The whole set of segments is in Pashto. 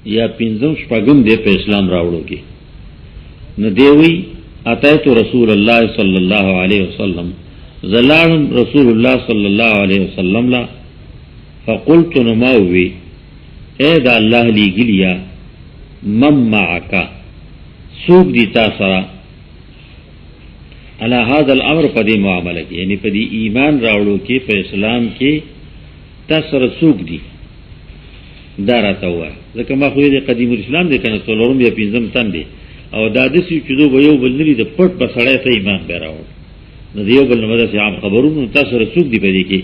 یا پنځم شپږم دی په اسلام راوړو کې. نو دیوی اتیت رسول الله صلی الله علیه وسلم، زلالم رسول الله صلی الله علیه وسلم لا، فقلت نماوی اے دا اللہ لی گلیا مم معکا سوق دی تاثرا علی هذا الامر پدی معاملہ کی، یعنی پدی ایمان راوڑو کی پا اسلام کی تاثر سوق دی دارتا ہوا ذکر ما خوی دی قدیم الاسلام دی کنه سولورم یا پینزم تن دی او دا دسی چدو بیو بل نری د پټ بسړی ته ایمان بیراوړ نو دیو بل نو دسی عام خبرونو تاثر سوق دی پدی کی.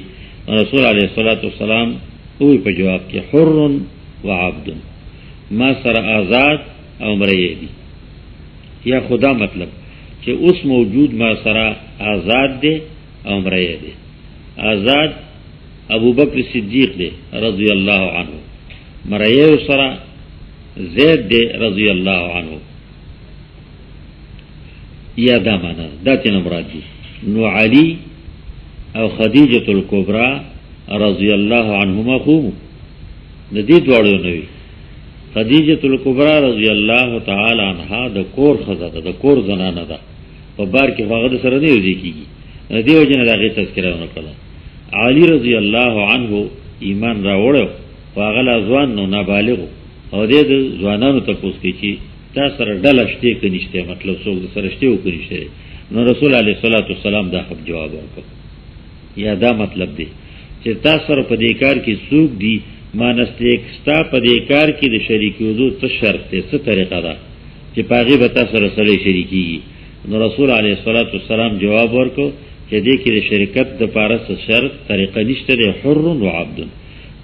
رسول علیہ الصلوۃ والسلام وی په جواب کې حر و عبد ما سر آزاد او مریه دی، یا خدا مطلب کہ اس موجود ما سر آزاد دے او مریه دی. آزاد ابو بکر صدیق دے رضی اللہ عنہ، مریه سر زید دے رضی اللہ عنہ. یا دا مانا دا تینا مراد دی. نو علی او خدیجة الکبرى رضی اللہ عنہما خوب ندی دوڑو نوی. خدیجة الکبرى رضی اللہ تعالی عنہا دا کور خزا دا کور زنانا دا و بار کی فاغد سر نیوزی کی گی ندی وجن دا غی تذکرہ نکلا. علی رضی اللہ عنہ ایمان را وڑو فاغل ازوان نو نابالغو او دے دا زوانانو تپوس کی چی تا سر ڈل اشتے کنشتے، مطلب سوک دا سر اشتے کنشتے. نو رسول علیہ السلام دا خب جواب ورکو یا دا مطلب دی چې تا سره په دې کار کې سوق دی مانستیک ستا په دې کار کې د شریکېدو څه شرط دی، څه طریقه ده چې په هغې به تا سره سړی شریکېږي. نو رسول علیه السلام جواب ورکړو چې دې کې د شرکت دپاره څه شرط طریقه نشته دی، حر و عبد.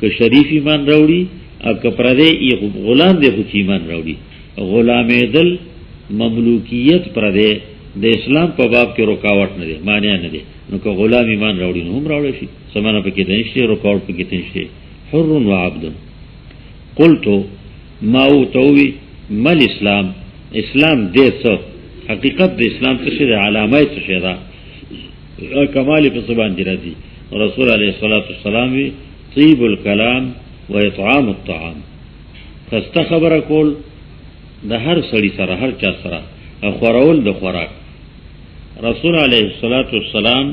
که شریف ایمان راوړي او که پردی غلام دی خو چې ایمان راوړي، غلامېدل مملوکیت پردی د اسلام په باب کې رکاوټ نه دی، مانع نه دی. نو که غلام ایمان راوړي نو هم راوړی شي، سمانه پکې ته نشته، رکاوټ پکې ته نشته. حر و عبد. قلت ما اوتوی مل اسلام، اسلام دې څه حقیقت د اسلام څه شي، علامه څه شي ده، کمال په زبان دی راځي. رسول علیه السلام وی طیب الکلام و اطعام الطعام، خسته خبره کول د هر سړي سره، هر چا سره، خورول د خوراک. رسول علیہ السلام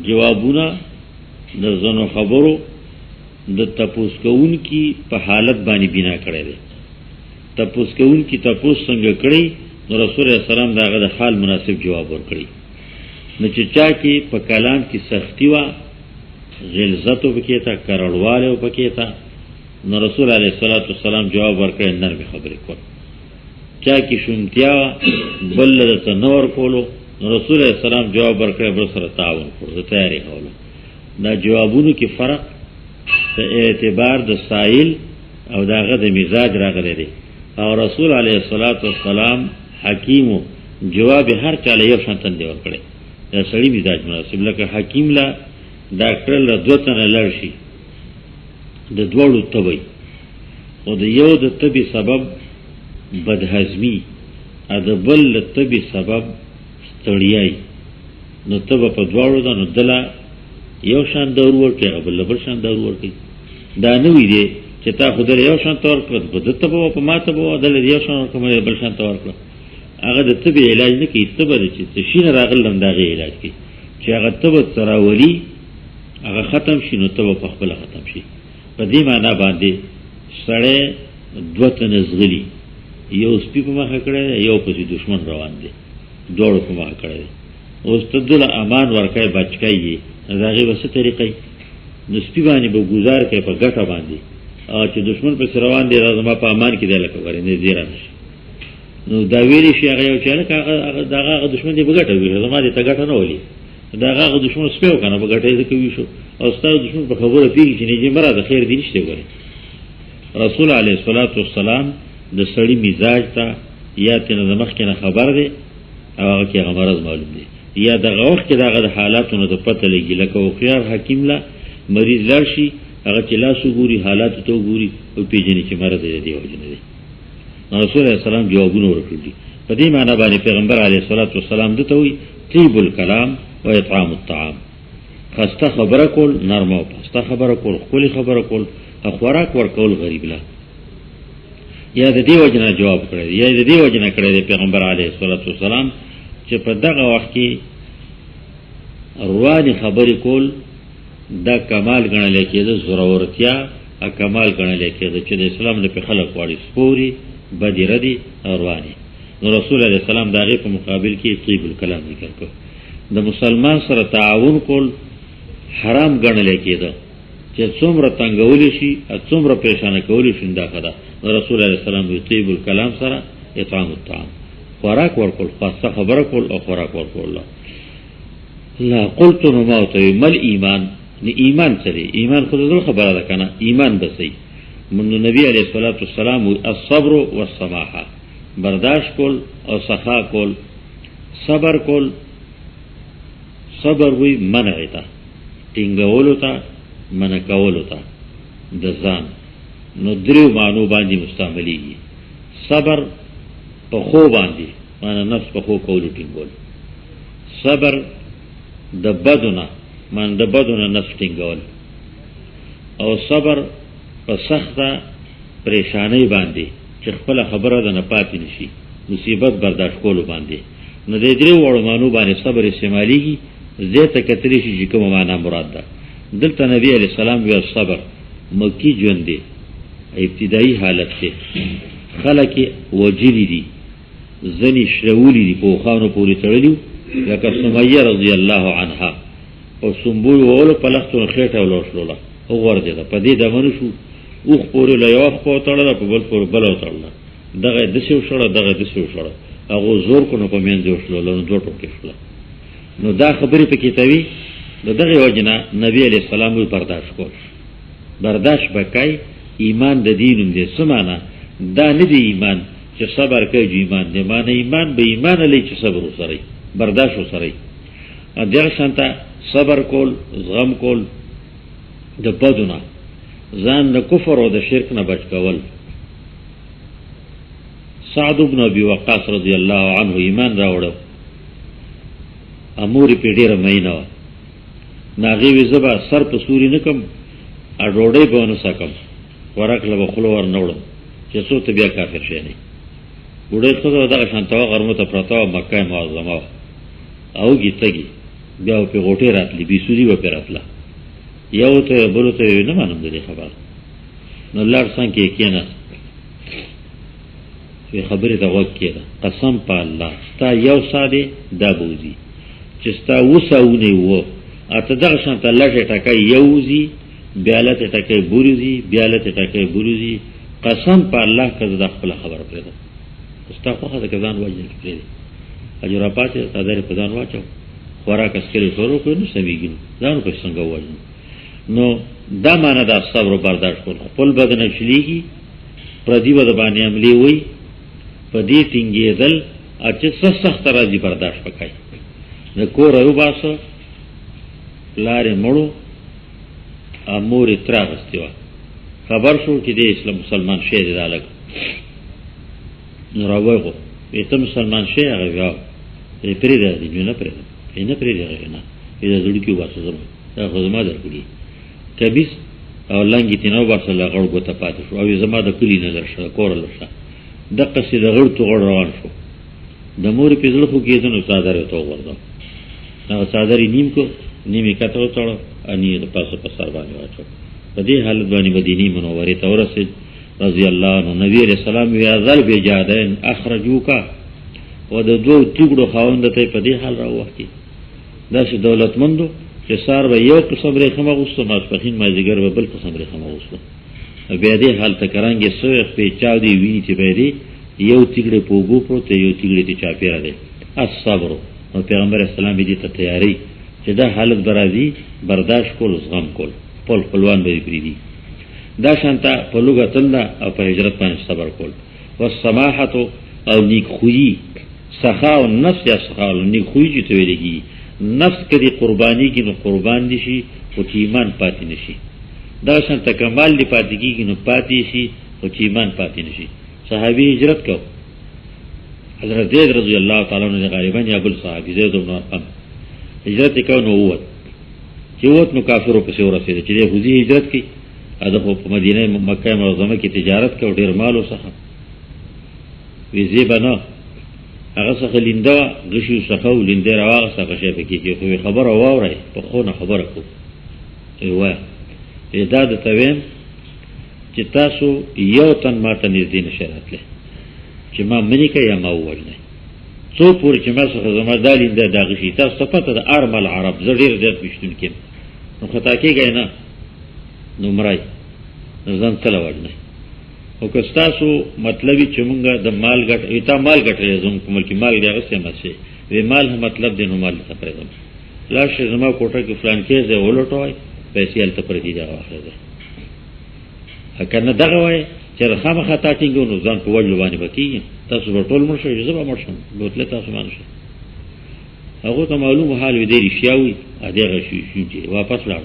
جوابونه د زنو خبرو د تپوس کون کی په حالت باندې بنا کړی دی. تپوس کون کی تپوس څنګه کړی نو رسول علیہ السلام داغه د حال مناسب جواب ورکړي. نو چې چا کې په کلام کې سختی وا، غلظت وکړي تا، کرړواله وکړي تا، نو رسول علیہ السلام جواب ورکړي نرم خبرې کول. چا کی شومتیا بل د نور کولو، رسول علیہ السلام جواب ورکړی بل سره تعاون کړو، تیاری کولو. دا جوابونو کې فرق په اعتبار د سائل او داغه د مزاج راغلی دی. او رسول علیہ السلام حکیمو جواب هر چاله یو شان تندې ورکړي، دا سړی مزاج مناسب. لکه حکیم لا ډاکټر له دوه تنه لړ شي د دوړو تبي، او د یو د تبي سبب بدهضمی ا د بل د تبي سبب ستړیای، نو تبه په دواړو ده نو دله یو شان دور ورکړي او بل شان دور ورکړي. دا نه وي دی چې تا خو در یو شان تور کړ په دته به په ماته به دله یو شان ورکړم بل شان تور کړ. هغه د تبه علاج نه کوي، تبه چې شینه راغلم دغه علاج کوي چې هغه تبه تراولي هغه ختم شي، نو تبه په خپل ختم شي. په دې معنا باندې سړی دوه تنه زغلي، یو سپی په مخه کړی یو پسې دشمن روان دی، دوړو په مخه کړی. اوس ته دله امان ورکای بچکایي هغه وسه طریقې نو سپی باندې به گزار کوي په ګټه باندې، او چې دشمن په روان دی راځم په امان کې دی لکه ورې نه زیرا نشي. نو دا ویلی شي هغه یو چې هغه دغه دشمن دی په ګټه وي، زما دې ته ګټه نه ولي، دغه دشمن سپیو کنه په ګټه یې کوي شو. او ستاسو دشمن په خبره پیږي چې نه مراد خیر دی نشته. ګوري رسول علیه السلام د سړی مزاج ته یا تنه د مخ کې نه خبر دی او هغه کې هغه مرض معلوم دی، یا دغه وخت کې دغه حالاتونو د پته لګي. لکه او خيار حکیم لا مریض لار شي هغه چې لاسو ګوري حالات ته ګوري او پیژني چې مرض دی او جن دی. رسول الله سلام جوابونه ورکړي. په دې معنی باندې پیغمبر علیه السلام دته وی طیب الکلام و اطعام الطعام، خسته خبره کول، نرمه او خسته خبره کول، خولي خبره کول، خوراک ورکول غریب لا. یا د دې وجنه جواب کړی یا د دې وجنه کړی دی پیغمبر علیه الصلاۃ والسلام چې په دغه وخت کې رواني خبرې کول دا کمال ګڼل کېده، زورورتیا ا کمال ګڼل کېده چې د اسلام د په خلق واړي سپوري بدی ردی رواني. نو رسول الله سلام دا غي په مقابل کې طيب الكلام ذکر کړ. د مسلمان سره تعاون کول حرام ګڼل کېده چې څومره تنګول شي او څومره پریشان کول شي دا خدا. رسول الله سلام وی طيب الكلام سره اطعام الطعام، خوراک ورکول، خاصه خبره کول او خوراک ورکول. لا قلت ما تو مل ایمان، نه ایمان سره ایمان خود دل خبره ده کنه، ایمان بسې من نبی علیہ الصلوۃ والسلام الصبر والسماحه، برداشت کول او سخا کول، صبر کول. صبر وی منع تا ټینګولو تا منع کولو تا د ځان نو دریو معنی باندې مستعملېږي. صبر په خو باندې معنی نفس په خو کولو ټینګول، صبر د بدونه معنی د بدونه نفس ټینګول، او صبر په سخته پریشانی باندې چې خپل خبره ده نه پاتې نشي، مصیبت برداشت کولو باندې. نو د دریو وړو معنی باندې صبر استعمالېږي. زیاته کتلی شي چې کومه معنا مراد ده. دلته نبی علیہ السلام وی صبر مکی ژوند دی، ابتدایي حالت کې خلک وجلی دي، زنی شرولی دي، په خانو پوری تړلیو لکه سمیه رضی الله عنها او سنبول وولو په لختو خېټه ولوشلوله او ورده ده په دې دمنو شو اوخ پوری له یو خو تړله په بل پور بل تړله دغه د څو شړه دغه د څو شړه هغه زور کو نو په من جوړ شلو نو دوه ټوکې شول. نو دا خبرې په کتابي دغه وجنه نبی علیہ السلام وی برداشت کول، برداشت وکای. ایمان د دینم دې سمانه دا نه دی ایمان چې صبر کوي، ایمان دې معنی ایمان به ایمان لې چې صبر وسري برداشت وسري. ا دغه شانته صبر کول، زغم کول، د بدونه ځان د کفر او د شرک نه بچ کول. سعد بن ابي وقاص رضی الله عنه ایمان راوړو، امور په ډیره مینه ناغي وی زبا سر په سوري نکم ا ډوډۍ به ونه سکم، ورک له خلو ور نوړم چې څو ته بیا کافر شې نه. وړې خو دغه شانتوا غرمه ته پرتا مکه معظمه او گیتګي بیا په غوټه راتلی بي سوري و پراتلا یو ته بل ته نه مانم دې خبر. نو لار څنګه کېنه په خبره دا وکړه، قسم په الله تا یو ساده دا بوزي چې ستا وساونه وو اته دغه شانت الله ټکای یوزي بیالت ټکای بورزي بیالت ټکای بورزي. قسم په الله کزه د خپل خبر پرې ده ستا خو دا کزان وایي پرې ده اجر پاتې تدار په ځان واچو خوراک اسکري شروع کړو نو سميږي ځان په څنګه وایي. نو دا معنا د صبر او برداشت کول، خپل بدن چلیږي پردي ود باندې عملي وي په دې ټینګېدل چې سخت راځي برداشت وکړي. د کور یو باسه لارې مړو امور تراغستیوا خبر شو چې د اسلام مسلمان شه دی دالک نو راوغه ایته مسلمان شه هغه یو پرې دی نه پرې نه پرې دی نه دا زړه کې واسه زما دا خدما درکړي کبيس او لنګی تینو واسه لغړ غوته پاتې شو او زما د کلی نظر شو کور لشه د قصیده غړ تو غړ روان شو د مور په زړه خو کې دنو صادره تو ورده هغه صادري نیم کو نیمه کته وټړو اني د پاسه په سر باندې واچو. په دې حالت باندې مدینه منوره ته ورسید رضی الله عنه. نبی علیہ السلام وی ازل بجادین اخرجوکا و د دوه تیګړو خاوند ته په دې حال راوختی. دا چې دولتمندو چې سار به یو قسم رې خمه غوستو ماسپخین مازیګر به بل قسم رې خمه غوستو بیا دې حال ته کرانګي سوې په چاو دی ویني چې به دې یو تیګړې پوغو پروت یو تیګړې ته چاپیره ده. الصبر او پیغمبر اسلام دې ته تیاری چې دا حالت برازي برداشت کول، زغم کول، خپل خپلوان به پریدي. دا شانته په لوګه تنده او په هجرت باندې صبر کول. والسماحه او نیک خویی، سخا او نفس یا سخا او نیک خویی چې ته ویلېږي نفس کدي قرباني کې نو قربان دي شي او چې ایمان پاتې نشي. دا شانته کمال دی پاتې کېږي نو پاتې شي او چې ایمان پاتې نشي. صحابي هجرت کو حضرت زید رضی الله تعالی عنہ غریبان یا بل صحابي زید بن ارقم هجرت کو نو ووت چې ووت نو کافرو په سور رسید چې د حوزي هجرت کی اده په مدینه مکه معظمه کې تجارت کو ډیر مال او صحه ویزه بنا هغه څخه لینده غشي څخه لینده راغه څخه شي پکې چې خو خبره واوري په خو نه خبره کو ایوا دا د تویم چې تاسو یو تن ماته نږدې نشه راتله چې ما منی کې یا ما وولنه څو پور چې ما څخه زما دالینده دا غشي تاسو ته پته د ارمل عرب زړیر دې پښتون کې نو خطا کېږي نه نو مرای ځان تل وړنه او که تاسو مطلبي چې مونږه د مال ګټ ایتا مال ګټلې زموږ په ملک مال دی هغه څه مشه وی مال هم مطلب دی نو مال څه پرېږم لا شي زما کوټه کې فلان کې زه ولټوي پیسې الته پرې دی واخره کنه دغه وای چې خامہ خطا ټینګو نو ځان په وړل باندې بکی تاسو په ټول مرشه زما مرشم بوتله تاسو مانشه هغه ته معلوم حال وی دی رښیاوي ا دغه شي چې واپس لاړ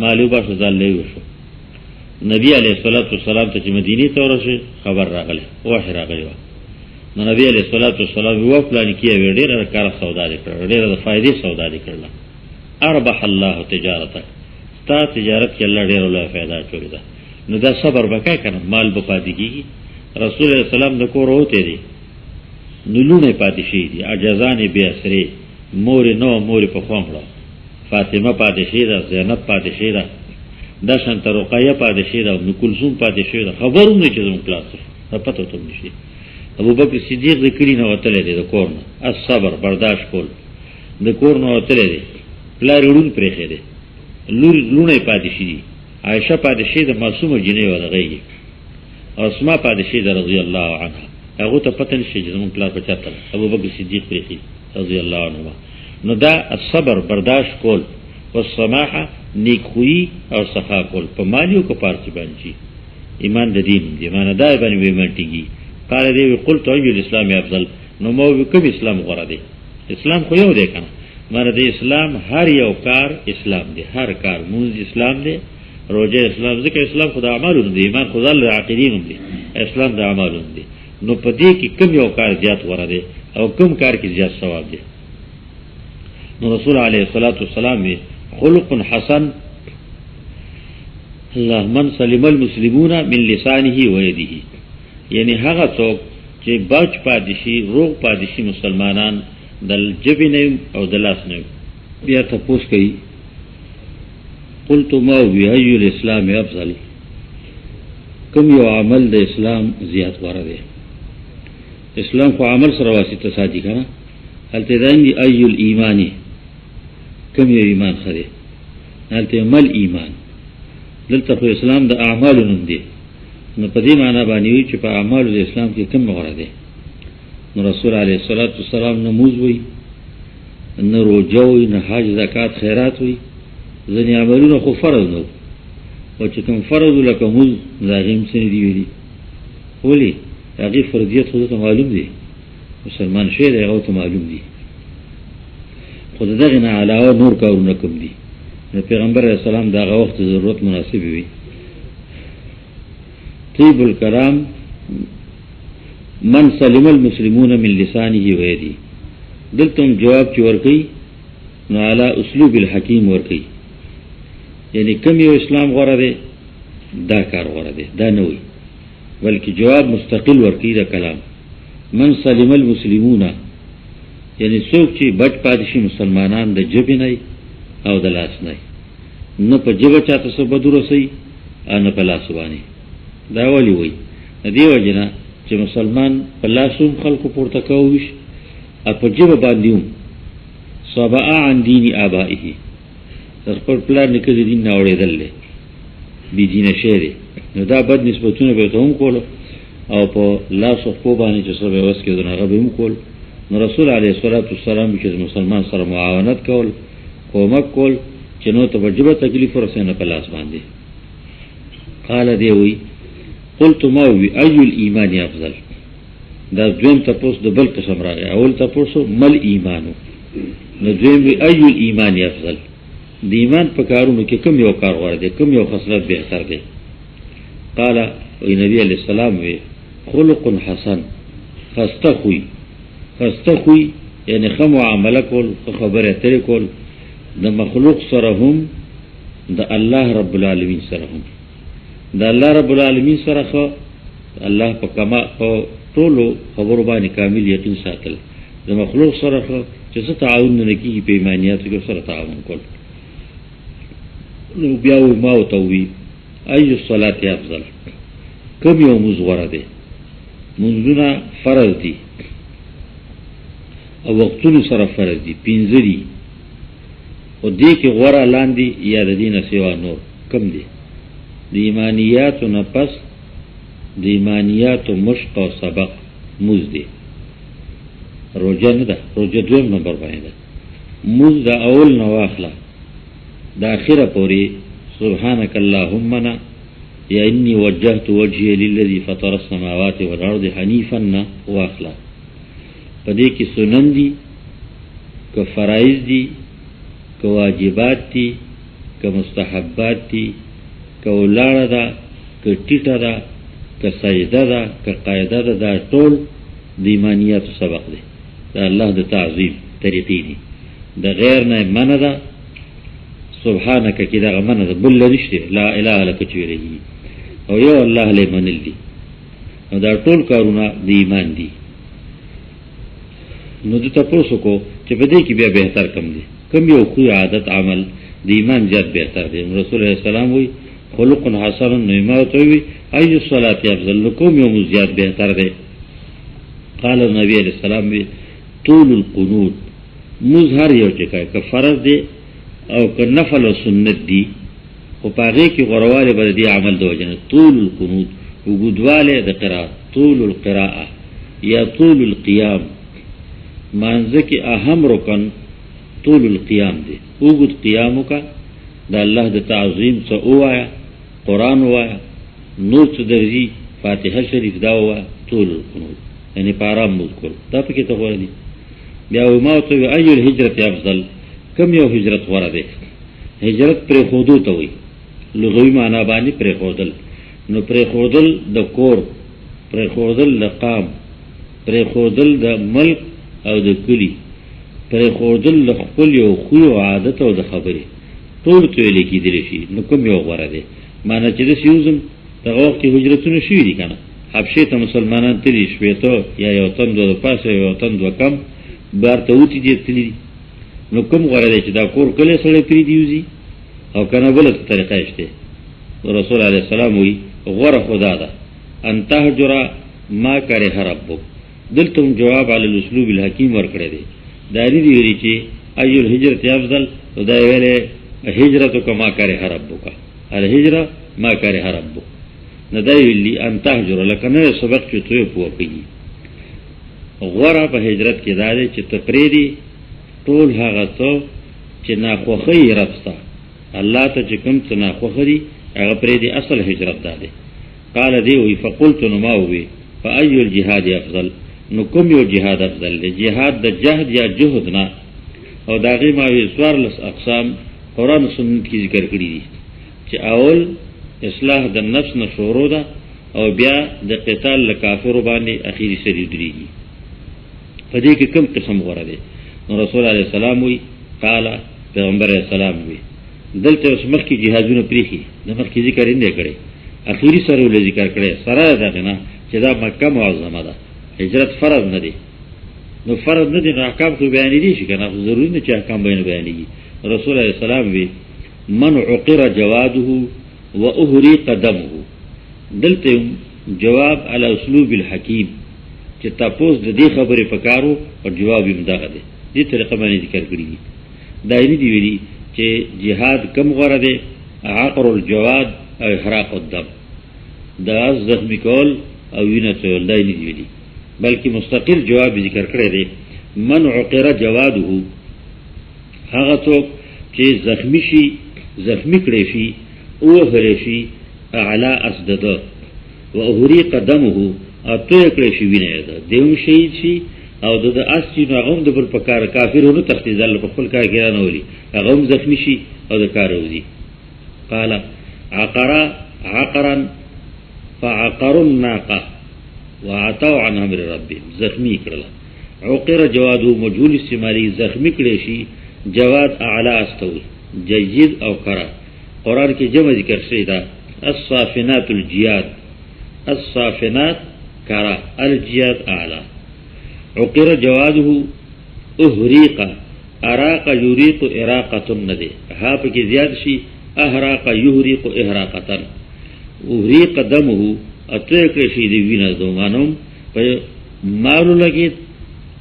معلومه بس ځل له وشو نبی علیہ الصلوۃ والسلام ته مدینه ته ورسه خبر راغله وحی راغله نو نبی علیہ الصلوۃ والسلام یو پلان کې ډېر کار سودا وکړ ډېر د فائدې سودا وکړه اربح الله تجارتک تا تجارت کې الله ډېر له فائدہ چوری ده نو دا صبر وکای کنه مال به پاتې کیږي رسول الله سلام د کور وته دي نلونه پاتې شي دي اجازان به اسره مور نو مور په خوامړه فاطمه پاتې شي ده زینب پاتې شي ده دا شان تر رقیه پاتې شي ده نو کلثوم پاتې شي ده خبرونه چې زموږ کلاس ته پته ته نشي ابو بکر صدیق د کړي نه وتلې ده کور نه الصبر برداشت کول د کور نه وتلې ده پلار وړون پرې خېده لونه پاتې شي عائشہ پاتې شي ده معصومه جنې ولغېږي اسماء پاتې شي ده رضی الله عنها هغه ته پته نشي چې زموږ کلاس په چاته ابو بکر صدیق پرې خېده رضی الله عنه نو دا الصبر برداشت کول او سماحه نیکویی او صفا کول په مالیو کو پارچ باندې ایمان د دین دی معنی دا باندې ویمنټیږي قال دی قلت ای الاسلام افضل نو مو کوم اسلام غوړه دی اسلام خو یو دی کنه معنی د اسلام هر یو کار اسلام دی هر کار مونږ اسلام دی روزه اسلام ځکه اسلام خدای اعمالو دی ایمان خدای له عقیدینو دی اسلام د اعمالو دی نو په دې کې کوم یو کار زیات غوړه دی او کوم کار کې زیات ثواب دی نو رسول علیه الصلاۃ والسلام خلق حسن الله من سلم المسلمون من لسانه و يده یعنی هغه څوک چې بچ پادشي روغ پادشي مسلمانان د جبینه او د لاس نه بیا تاسو کوي قلت ما هو ای الاسلام افضل کوم یو عمل د اسلام زیات غوړه دی اسلام خو عمل سره واسطه ساتي کنه هلته دی ای الایمانی کوم یو ایمان خره هلته مل ایمان دلته خو اسلام د اعمالو نوم دی نو په دې معنی باندې چې په اعمالو د اسلام کې کوم غوړه دی نو رسول علیه الصلاۃ والسلام نماز وی نه روزه وی نه حج زکات خیرات وی ځنې عملونه خو فرض نو او چې کوم فرض لکه موږ زاغیم سن دی ویلي ولی هغه فرضیت خو ته معلوم دی مسلمان شه دی او ته معلوم دی خود دغه نه علاوه نور کارونه کوم دي پیغمبر اسلام السلام دغه وخت ضرورت مناسب وي طيب الكلام من سلم المسلمون من لسانه و يده دلتم جواب چې ورکي نو علی اسلوب الحکیم ورکي یعنی کوم یو اسلام غوړه دی دا کار غوړه دی دا نه وي بلکې جواب مستقل ورکي دا کلام من سلم المسلمون یعنی څوک چې بچ پادشي مسلمانان د جبې نه او د لاس نه په جبه چاته څه بدو رسي ان په لاس باندې دا ولی وي دی وجنه چې مسلمان په لاسوم خلکو پورته کوي په جبه باندې صبا عن دین ابائه خپل پلان کې دین نه اورېدل بي دین شهري نو دا بد نسبتونه به ته هم کول او په لاس او په باندې چې څه به وس کې دغه به هم کول نو رسول علیه الصلاۃ والسلام چې مسلمان سره معاونت کول کومک کول چې نو ته وجبه تکلیف ورسنه په لاس باندې قال دی وی قلت ما وی ای الايمان افضل دا دویم تاسو د بل قسم راغی اول تاسو مل ایمانو نو دویم وی ای الايمان افضل د ایمان په کارونو کې کوم یو کار غوړه دی کوم یو خصلت بهتر دی قال وی نبی علیہ السلام وی خلق حسن خستخوی یعنی خم عمل کول خبره تر کول د مخلوق سره هم د الله رب العالمین سره هم د الله رب العالمین سره خو الله په کما په ټولو خبرو باندې کامل یقین ساتل د مخلوق سره چې څه تعاون نه کیږي په ایمانیاتو کې سره تعاون کول. نو بیا ما او توي اي الصلاه افضل کوم یو موږ غوړه دي منځونه فرض دي او وختونو سره فرض دي پنځه دي او دې کې غوړه لاندې یا د دینه سیوا نور کم دي د ایمانیات نه پس د ایمانیات مشق او سبق موز دي روزه نه ده روزه دویم نمبر باندې ده موز د اول نو واخله د اخره پوری سبحانك اللهم نا یا انی وجهت وجهي للذي فطر السماوات والارض حنيفا واخله پدې کې سنن دي که فرایض دي که واجبات دي که مستحبات دي که ولاړه ده که ټیټه ده که سجده ده که قاعده ده دا ټول د ایمانیات سبق دی دا الله د تعظیم طریقې دي د غیر نه منه ده سبحانك کې دا منه ده بل نشته لا اله الا انت چويږي او یو الله له منل دي نو دا ټول کارونه د ایمان دي. نو د تاسو کو چې په دې کې بیا بهتر کم دي کم یو خو عادت عمل د ایمان زیات بهتر دی. رسول الله سلام وی خلق حسن نعمت وی اي الصلاه افضل لكم يوم زیات بهتر دی. قال النبي عليه السلام وی طول القنوت مظهر یو چې که فرض دی او که نفل او سنت دی او پاغه کې غرواله بر دی عمل د وجنه طول القنوت وګدواله د قرات طول القراءه یا طول القيام مانځه کې اهم رکن طول القيام دی وګد قیامو کا د الله د تعظیم څو وایا قران وایا نور څه درځي فاتحه شریف دا وایا طول القنوت یعنی پارام مذکر دا پکې ته غوړي بیا ما ته ایو الهجرت افضل کم یو هجرت غوړه ده. هجرت پر خودو ته وي لغوی معنی باندې پر خودل نو پر خودل د کور پر خودل د قام پر خودل د ملک او د کلی پر خودل د خپل یو خو عادت او د خبرې ټول ته لیکي دي شي نو کوم یو غوړه ده معنی چې د سیوزم دغه وخت هجرتونه شوي دي کنه حبشه ته مسلمانان تلی شپېته یا یو تن دوه پاسه یو تن دوه کم بار ته وتی دي تلی نو کوم غوړه ده چې دا کور کله سره پری دیوزي او کنه بل طریقه شته. رسول الله سلام وی غوړه خدا ده ان تهجر ما کرے ربک دلته جواب علی الاسلوب الحکیم ور کړی دی داری دی ویری چې ایو الهجرت افضل دا ویله هجرت کما کرے ربک الهجره ما کرے ربک نه دی ویلی ان تهجر لکنه سبق چې توې پوکېږي غوړه په هجرت کې دا دی چې تقریری ټول هغه څه چې ناخوخی رفستا الله ته چې کوم څه ناخوخري هغه پرې دی اصل هجرت ده. قال دی وی فقلت نما وی فاي الجهاد افضل نو کوم یو جهاد افضل دی جهاد د جهد یا جهد نه او داغه ما وی سوارلس اقسام قران او سنت کې ذکر کړی دي چې اول اصلاح د نفس نه شروع ده او بیا د قتال لکافر باندې اخیری سری درېږي په دې کې کوم قسم غوړه ده. رسول الله سلام وی قال پیغمبر اسلام وی دلته اوس مخکې جهادونه پریخي د مخکې ذکر نه کړي اخیری سره ول ذکر کړي سره دغه نه چې دا مکه معظمه ده هجرت فرض نه دي نو فرض نه دي نو احکام خو بیان دي شي کنه ضروري نه چې احکام بیان دي. رسول الله سلام وی من عقر جواده واهري قدمه دلته جواب علی اسلوب الحکیم چې تاسو د دې خبرې پکارو او جواب یې مداغه دي دې طریقه باندې ذکر کړی دي. دا یې دی ویلي چې جهاد کم غره ده عقر الجواد او احراق الدم دا زخمی کول او وینه څول دا یې دی ویلي بلکې مستقل جواب ذکر کړی دی. من عقر جواده هغه څوک چې زخمی شي زخمی کړي شي او هري شي اعلی اسدده و اهری قدمه اته کړي شي وینه ده دیو شهید شي او د اسی نو غوم د پر پکار کافرونو تختیزل په خپل کار کې نه ولي غوم زخمی شي او د کار وزي. قال عقرا فعقر الناقه وعتوا عن امر ربهم زخمی کړل عقر جواده مجهول استعمالي زخمی کړي شي جواد اعلی استوي جيد او کرا قران کې جمع ذکر شوی دا الصافنات الجياد الصافنات کرا الجیات اعلی عقر جواده احریق اراق یریق اراقتن ندے ہا پا کی زیاد شی احراق یحریق احراقتن احریق دمه اتوی کرشی دی وینا دو مانوم پا مالو لگید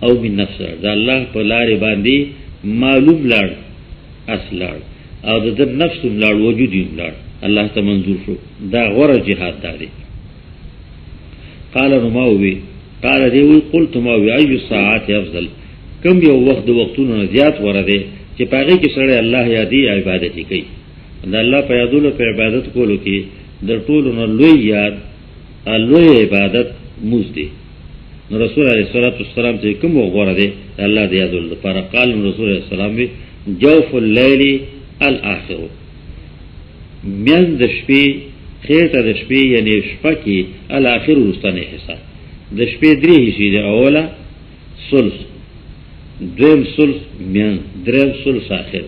او من نفس دا اللہ پا لار باندی معلوم لار اس لار او دا نفسم لار وجودیم لار اللہ تا منظور شو دا غور جہاد داری قال نماوی قال دیوی قلت ماوی ایو ساعات افضل کم یو وقت وقتونو زیاد ورده چې پاگی کی سڑے اللہ یادی عبادتی کئی دا اللہ پا یادولو پا عبادت کولو کی در طولو لوی یاد لوی عبادت موز دی رسول علیہ السلام سے کم وغور دے اللہ دی یادولو پارا قال رسول علیہ السلام بھی جوف اللیل الاخر میان دشپی خیرتا دشپی یعنی شپا کی الاخر رستان حصہ دشپی دری حصی دی اولا سلس دویم سلس میان دریم سلس آخر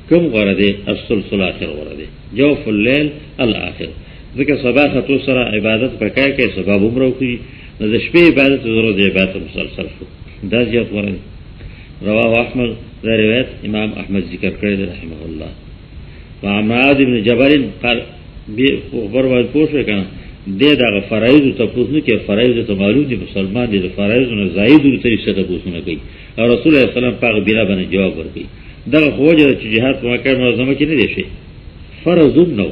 کم غور دے السلس الاخر غور دے جوف اللیل الاخر ذکر صباح خطو سرا عبادت پکای که سباب عمرو کی دشپی عبادت ضرورت عبادت مسلسل شو دا زیاد غور دے رواه احمد دا روایت امام احمد ذکر کرده رحمه الله معاذ بن جبل قال خبر باید پوشه کنه ده دا فرایض تا پوسنو که فرایض تا معلوم دی مسلمان دی فرایض نه زائد دی تری ست پوسنو کوي او رسول الله صلی الله علیه و سلم بنا باندې جواب ورکړي دا خوجه چې jihad په مکه معظمه کې نه دی شي فرض نو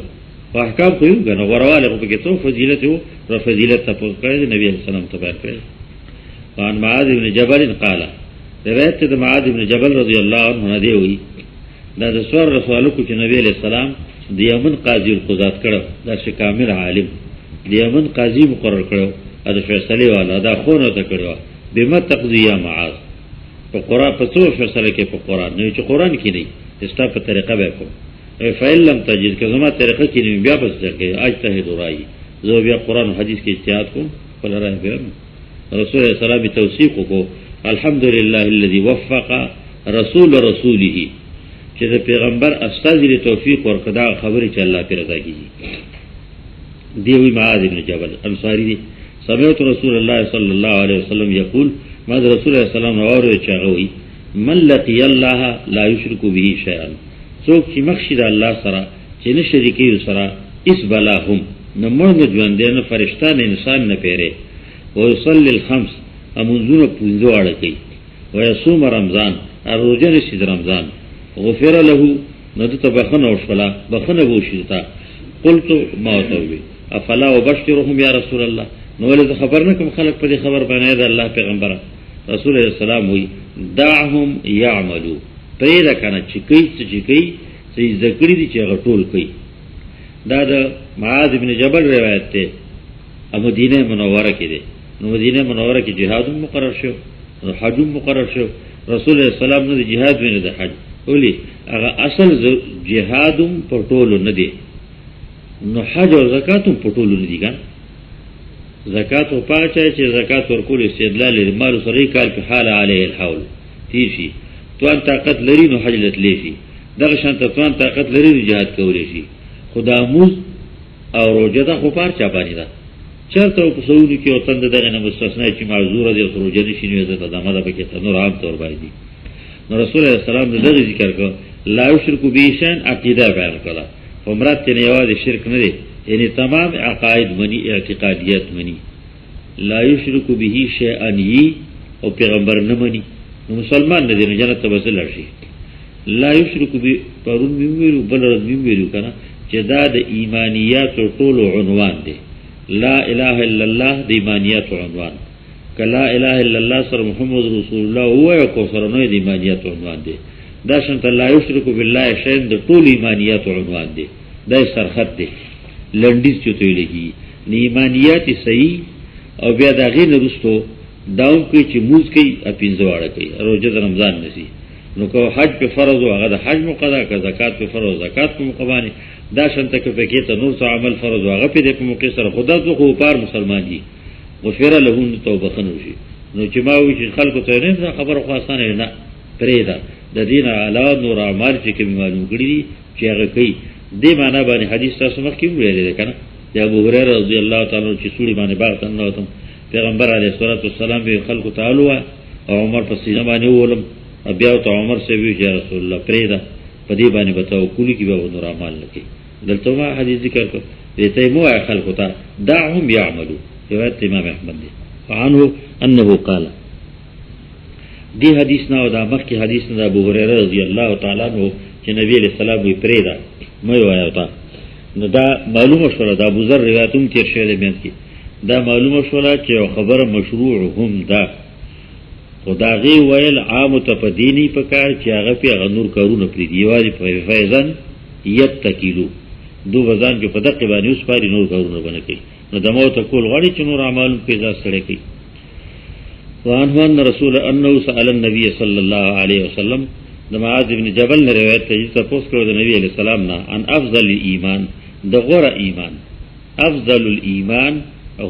احکام خو یو کنه ورواله په کې تو فضیلت او فضیلت ته پوس کړی نبی صلی الله علیه وسلم ته بیان کړی وان معاذ بن جبل قال روایت د معاذ بن جبل رضی الله عنه دی وی دا د سور رسول کو چې نبی علیہ السلام د یمن قاضی القضات کړه دا چې کامل عالم د یمن قاضی مقرر کړو دا فیصله والا دا خونه ته کړو بما تقضی یا معاذ په قران په څو فیصله کې په قران نه چې قران کې نه استا په طریقه به کوم فإن لم تجد کزما طریقه کې نه بیا بس ځکه اجتهد رای زو بیا قران او حدیث کې اجتهاد کوم په لاره بیان رسول الله صلی الله علیه و توثیق کو الحمدلله الذي وفق رسول رسوله چې د پیغمبر استاد له توفیق ورکړه خبرې چې الله پر رضا کیږي دیوی معاذ بن جبل انصاری دی سمعت رسول الله صلی الله علیه وسلم یقول ما رسول الله صلی الله علیه وسلم اور چاغوي من لقي الله لا يشرك به شيئا څوک چې مخشد الله سره چې نه شریکي سره اس بلاهم نه مرد ژوند نه فرشتہ نه انسان نه پیره او يصلي الخمس امنذور پوزو اړه کوي او يصوم رمضان روزه نشي رمضان غفر له ندته بخنه وشلا بخنه وشیتا قلت ما توبه افلا وبشرهم یا رسول الله نو له خبر نه کوم خلق په خبر باندې د الله پیغمبر رسول الله السلام وی دعهم يعملوا پیدا کنه چې کوي چې ذکر دي چې غټول کوي دا د معاذ بن جبل روایت ته مدینه منوره کې ده نو مدینه منوره کې جهاد مقرر شو او حج مقرر شو رسول الله السلام نه جهاد ویني د حج ولی هغه اصل جهاد په ټولو نه دی نو حج او زکات په ټولو نه دي ګان زکات او پاچا چې زکات ورکول استدلال لري مال سره کال په حال علیه الحول تیشي توان طاقت لري نو حج لته لشي دغه شان ته توان طاقت لري نو جهاد کولای شي خدا موز او روزه ده خو پار چا باندې ده چرته په سعودي کې او تند دغه نه مستثنا چې معذور دي او روزه نشي نو ده دمه ده کې تنور عام طور باندې نو رسول الله صلی الله علیه وسلم دغه ذکر کو لا یشرک به شیئا عقیده بیان کړه عمرت ته یوازې شرک نه دی یعنی تمام عقاید منی اعتقادیات منی لا یشرک به شیئا او پیغمبر نه منی نو مسلمان نه دی نو جنت ته وصل شي لا یشرک به پرون میویلو بلرد میویلو کنه چې دا د ایمانیات ټول عنوان دی لا اله الا الله د ایمانیات عنوان کلا اله الا الله سره محمد رسول الله هو یو کو سره نو د ایمانیات عنوان دی دا شنت لا یشرک بالله شین د ټول ایمانیات عنوان دی دا سرخط دی لنډیز چوتوی لګي ایمانیات صحیح او بیا دا غي نه رستو داو کوي چې موز کوي اپینځواړه کوي روزه رمضان نسی نو کو حج په فرض او هغه د حج مقدا کا زکات په فرض زکات په مقبانه دا شنت کې پکې ته نور څه عمل فرض او هغه په موقع سره خدا ته خو پار مسلمان دي غفر له توبه خنوشي نو چې ما وی چې خلکو ته نه خبر خو اسانه نه پرېدا د دین علاوه نور اعمال چې کوم معلوم کړی دي چې هغه کوي دې معنا باندې حدیث تاسو مخکې ویل دي کنه د ابو هريره رضی الله تعالی عنہ چې سوري باندې باغ ته نوتم پیغمبر علیه الصلاۃ والسلام به خلق تعالی او عمر په سینه باندې ولم بیا ته عمر سے وی یا رسول الله پریدا په دې باندې بتاو کولی کی به نور اعمال لکې دلته ما حدیث ذکر کو دته مو خلق ته دعهم يعملوا روایت امام احمد دی عنه انه قال دی حدیث نه او دا مخکې حدیث نه ابو هريره رضی الله تعالی عنہ چې نبی علیہ السلام وی پریدا مې وایا تا نو دا معلومه شوه دا ابو ذر روایتوم تیر شوی دی مې دا معلومه شوه چې خبر مشروع هم دا خداغي ویل عام ته په دیني په کار چې هغه په نور کارونه پری دی واجب په فیضان یتکلو دو وزن کې په دقه باندې اوس پاري نور کارونه باندې کوي نو د موت کول غړي چې نور اعمال په ځای سره کوي وان هو ان رسول انه سأل النبي صلى الله عليه وسلم د معاذ بن جبل نے روایت کړي چې تاسو کړو د نبی علیہ السلام نه ان افضل ایمان د غره ایمان افضل الایمان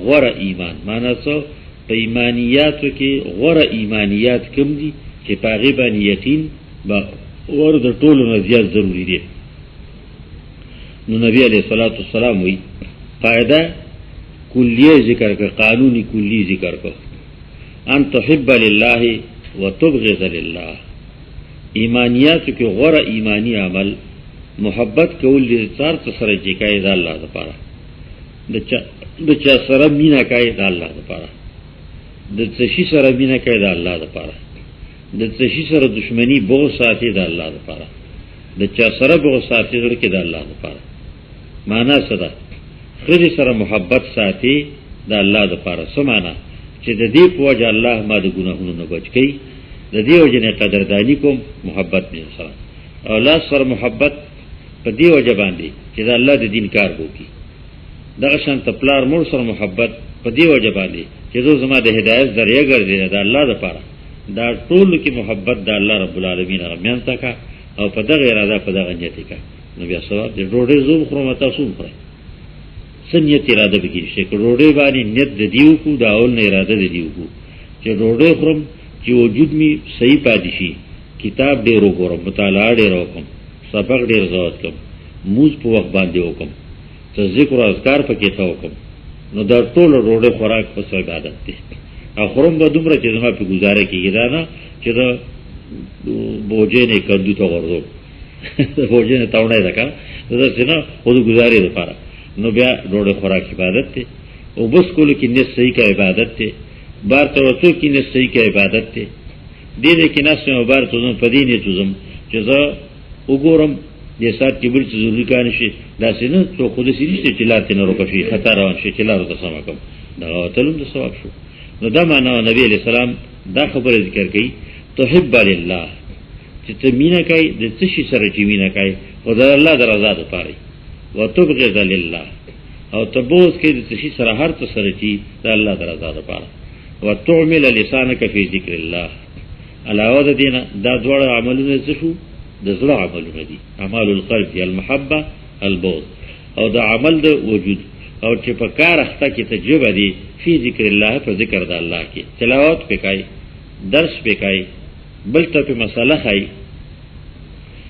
غره ایمان معنی څه په ایمانیاتو کې غره ایمانیات کوم دي چې په غیبه یقین با ور د ټولو نه زیات ضروری دي نو نبی علیہ الصلوۃ والسلام وی قاعده کلیه ذکر کړ قانونی کلی ذکر کړ ان تحب لله وتبغض لله ایمانیات کې غره ایمانی عمل محبت کول دي څار سره چې کوي د الله لپاره د چا سره مینا کوي د الله لپاره د څه سره مینا کوي د الله لپاره د څه سره دښمنی بغض ساتي د الله لپاره د چا سره بغض ساتي د الله لپاره معنا څه ده خري سره محبت ساتي د الله لپاره سمانا چې د دې په وجه الله ما د ګناهونو نه بچ کړي د دې وجه نه قدردانی کوم محبت نه سره او لا سره محبت په دې وجه باندې چې د الله د دین کار وکړي دغه شان تپلار مور سره محبت په دې وجه باندې چې زما د هدایت ذریعہ ګرځي د الله لپاره دا ټول کې محبت د الله رب العالمین غمیان تکا او په دغه اراده په دغه نیت کا نو بیا ثواب د ډوډۍ زوم خرو تاسو خورئ سنیت اراده بګی شي ډوډۍ باندې نیت د دیو کو دا اول نه اراده د دیو کو چې ډوډۍ خورم چې وجود می صحیح پاتې شي کتاب ډیر وګورم مطالعه ډیر وکم سبق ډیر زوات کوم موږ په وخت باندې وکم ته ذکر او اذکار پکې تا وکم نو دا ټول ډوډۍ خوراک په عبادت دی اخرم به دومره چې زما په گزاره کېږي دا نه چې دا بوجه نه کندو ته ورځو بوجه نه تاونه ده کا دا څنګه خود گزارې لپاره نو بیا ډوډۍ خوراک عبادت دی او بس کول کې نه صحیح کا عبادت دی بار ته وڅو کې نه صحیح کا عبادت دی دې کې نه سمه بار ته زم پدینه ته زم چې زه وګورم دې سات کې بل څه ضروري کار شي دا څنګه څو خود سې نشته چې لاته نه روکشي خطر روان شي چې لار ته سم کوم دا تلم د ثواب شو نو دا معنا نبی علیہ السلام دا خبره ذکر کړي تحب لله چې ته مینا کوي د څه شي سره چې مینا کوي او د الله د رضا لپاره وتبغض لله او تبوس کې د څه شي سره هر څه سره چې د الله د رضا لپاره وتعمل لسانك في ذکر الله علاوه د دینه دا ډول عملونه څه شو د زړه عملونه دي اعمال القلب المحبه البغض او دا عمل د وجود او چې په کار اخته کې تجربه دي فی ذکر الله په ذکر د الله کې تلاوت وکای درس وکای بل ته په مسله خای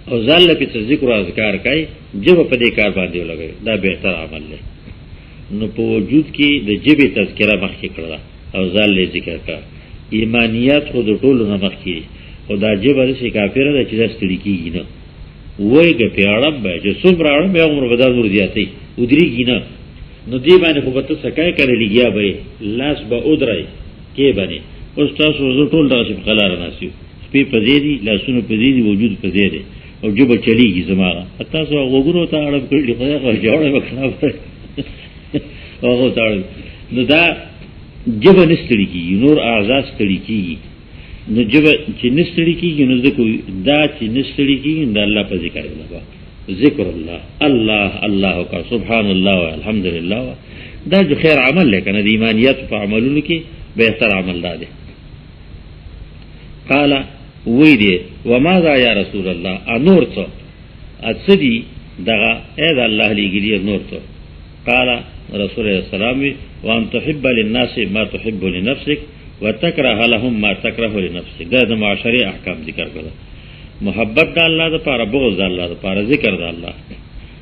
او ځل په ذکر او اذکار کوي جب په دې کار باندې ولګي دا بهتر عمل دی نو په وجود کې د جبه تذکرہ مخکې کړه او ځل ذکر کا ایمانیات خود ټول نه مخکې او دا جبه شي کافر ده چې دستړي کیږي نه وایګه پیاړم به چې څومره اړم یو عمر بدل ور زیاتې ودرېږي نه نو دی باندې خو به ته سکای کړی لګیا به لاس به ودرای کې باندې اوس تاسو زه ټول دغه په قلار ناسیو سپی په دې دي لاسونو په دې دي وجود په دې دي او جب چلیږي زماره تاسو وګورو ته اړم کړی خو هغه جوړه وکړه هغه تاړ نو دا جب نستړي کی نور اعضاء ستړي کی نو جب چې نستړي کی نو ذکر دا چې نستړي کی د الله په ذکر لګا ذکر الله الله الله کا سبحان الله والحمدلله دا جو خیر عمل لیکن د ایمانیت په عملونو کې بهتر عمل ده قال وی دی وماذا یا رسول الله انور څه اڅدی دغه اې د الله لګیلی نور څه قال رسول الله سلام وان تحب للناس ما تحب لنفسك وتكره لهم ما تكره لنفسك دا د معاشري احکام ذکر کړل محبت د الله لپاره بغض د الله لپاره ذکر د الله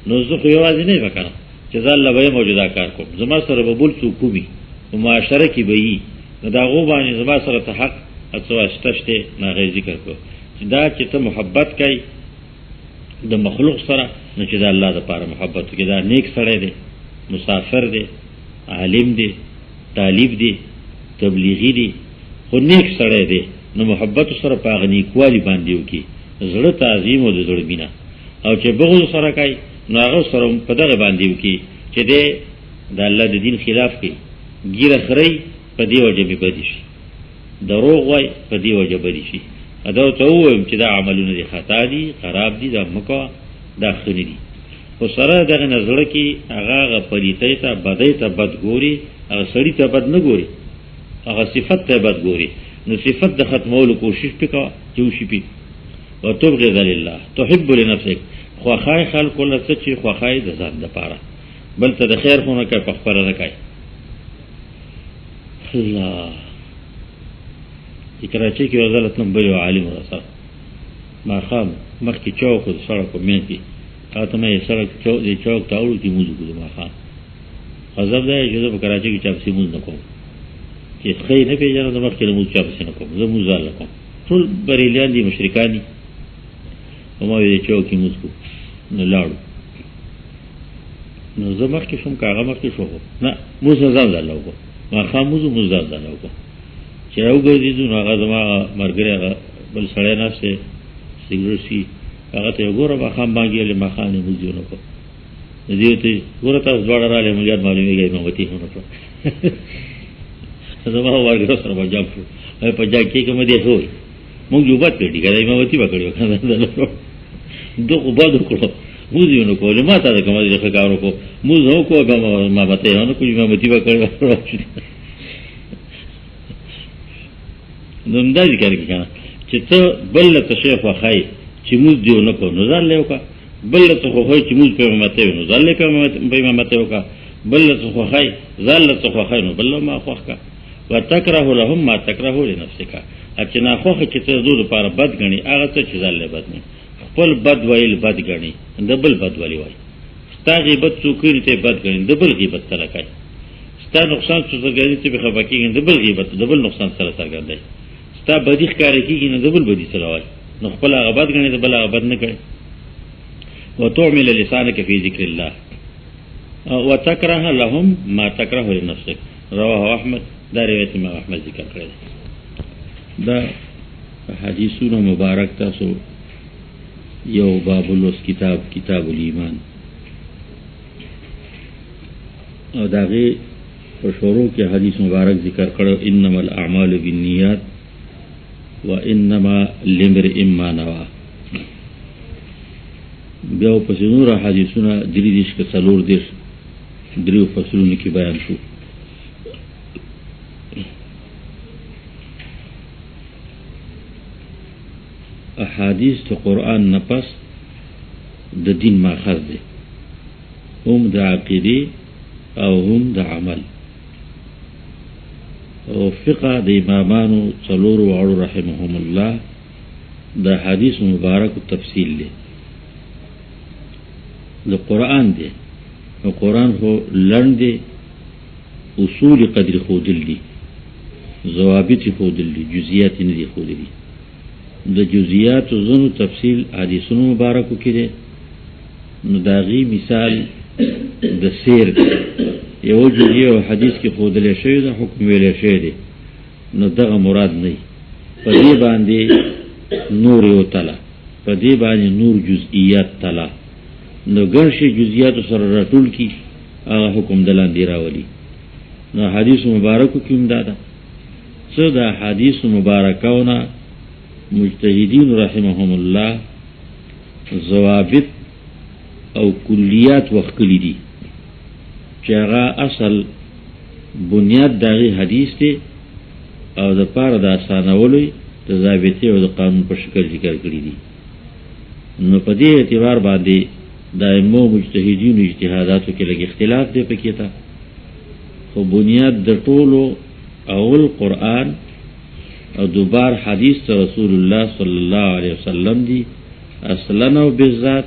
نو زه خو یوازې نه وکړم چې ځان له به موجوده کار کوم زما سره به بل څوک وي په معاشره کې به وي نو د هغو باندې زما سره ته حق څه واسطه شته نو هغې ذکر کړو چې دا چې ته محبت کوي د مخلوق سره نو چې د الله دپاره محبت وکړي دا نیک سړی دی مسافر دی عالم دی طالب دی تبلیغي دی خو نیک سړی دی نو محبت سره په هغه نیکوالي باندې وکړي زړه تعظیم او د زړه مینه او چې بغض سره کوي نو هغه سره په دغه باندې وکړي چې دی د الله د دین خلاف کوي ګیره خرئ په دې وجه مې بدي شي دروغ وای په دې وجه بدي شي دا ته ووایم چې دا عملونه دي خطا دي خراب دي دا مکوه دا ښه نه دي خو سره دغه نه زړه کې هغه پلیتۍ ته بدۍ ته بد ګوري هغه سړي ته بد نه ګوري هغه صفت ته بد ګوري نو صفت د ختمولو کوشش پې کوه چې وشي پې وتبغض لله تحب لنفسک خواخای خلکو له څه چې خواخای د ځان دپاره بل ته د خیر خو نه کوي په خپله نه کوي الله کراچۍ کې یو ځل تلم بل یو عالم راسره ماښام مخکې چوک د سړک په منځ کې هغه ته مې سړک چوک ته اوړو چې مونځ وکړو د ماښام غضب دا چې زه په کراچۍ کې چاپسې مونځ نه کوم چې ښه یې نه پېژنم د مخکې له مونځ چاپسې نه کوم زه مونځ ځان نه کوم ټول بریلیان دي مشرکان دي نو ما ویل چوک کې مونځ کوو نو لاړو نو زه مخکې شوم که هغه مخکې شو نه مونځ نه ځان ځان نه وکړو ماښام مونځ ځان ځان نه وکړو چې راوګرځېدو نو هغه زما ملګری هغه بل سړی ناست دی سګرټ څښي هغه ته یې ګوره ماښام باندې ویلې ماښام یې مونځ یې ونه کړو نو دې ورته ګوره تاسو دواړه رالې ملیار معلومېږي امامتي یې ونه کړه زما ملګرو سره به جنګ شو په جنګ کې که مې دی ښه وایي مونږ جوبت کړي که دا امامتي به کړي دو خو بد وکړو مونځ یې ونه کړو ما ته د کومه ښه کار وکړو مونځ هم وکړو امامتۍ یې ونه کړو امامتي به کړي نو همدا ذکر کړي که نه چې ته بل له ته شی خوښوي چې مونځ دې ونه کړو نو ځان له یې وکړه بل له ته خوښوي چې مونځ په امامتۍ وي نو ځان له یې په امامتۍ وکړه بل له ته خوښوي ځان له ته خوښوي نو بل له ما خوښ کړه وتکره لهم ما تکره لنفسک چې ناخوښه چې ته د دوی لپاره بد ګڼي هغه څه چې ځان له بد ګڼي خپل بد ویل بد ګڼي د بل بد ولې وایي ستا غیبت څوک کړي ته بد ګڼي د بل غیبت سره کوي ستا نقصان څه څرګندوي ته به خفه کېږي د بل غیبت د بل نقصان سره څرګندوي ستا بدي ښکاره کېږي نو د بل بدي سره وایي نو خپل هغه بد ګڼي د بل هغه بد نه کوي وتعمل لسانک فی ذکر الله وتکره لهم ما تکره لنفسک رواه احمد دا روایت امام احمد ذکر کړی دا حدیثونه مبارک تاسو یو باب لوس کتاب الایمان او داغه په شروع کې حدیث مبارک ذکر کړو انما الاعمال بالنیات وانما لامرئ ما نوى بیا په نور حدیثونه درې دیش کې څلور دیش دریو فصلونو کې بیان شو احادیث د قرآن نه پس د دین ماخذ دی هم د عقیدې او هم د عمل او فقه د امامانو څلورو واړو رحمهم الله د حدیث مبارک تفصیل دی د قرآن دی او قرآن خو لنډ دی اصول قدر خودل دی ضوابط خودل دی جزئیات نه دی خودل دی د جزئیات او زنو تفصیل حدیثونو مبارکو کې دی نو داغي مثال د سیر یو جزئیه او حدیث کې خودل شوی د حکم ویل شوی دی نو دغه مراد نه په دې باندې نور یو تعالی په دې باندې نور جزئیات تعالی نو ګرشي جزئیات سره راټول کی هغه حکم دلان دی راولي نو حدیث مبارکو کې هم دادا څه د حدیث مبارکونه مجتهدین رحمهم الله ضوابط او کلیات وخکلی دي چې هغه اصل بنیاد دغه حدیث دی او د پاره د اسانولوي د ضابطه او د قانون په شکل ذکر کړی دي نو په دې اعتبار باندې دایمو مجتهدین اجتهاداتو کې لږ اختلاف دی پکې تا خو بنیاد د ټولو اول قرآن او دوبار حدیث رسول الله صلی الله علیه وسلم دی اصلا او بالذات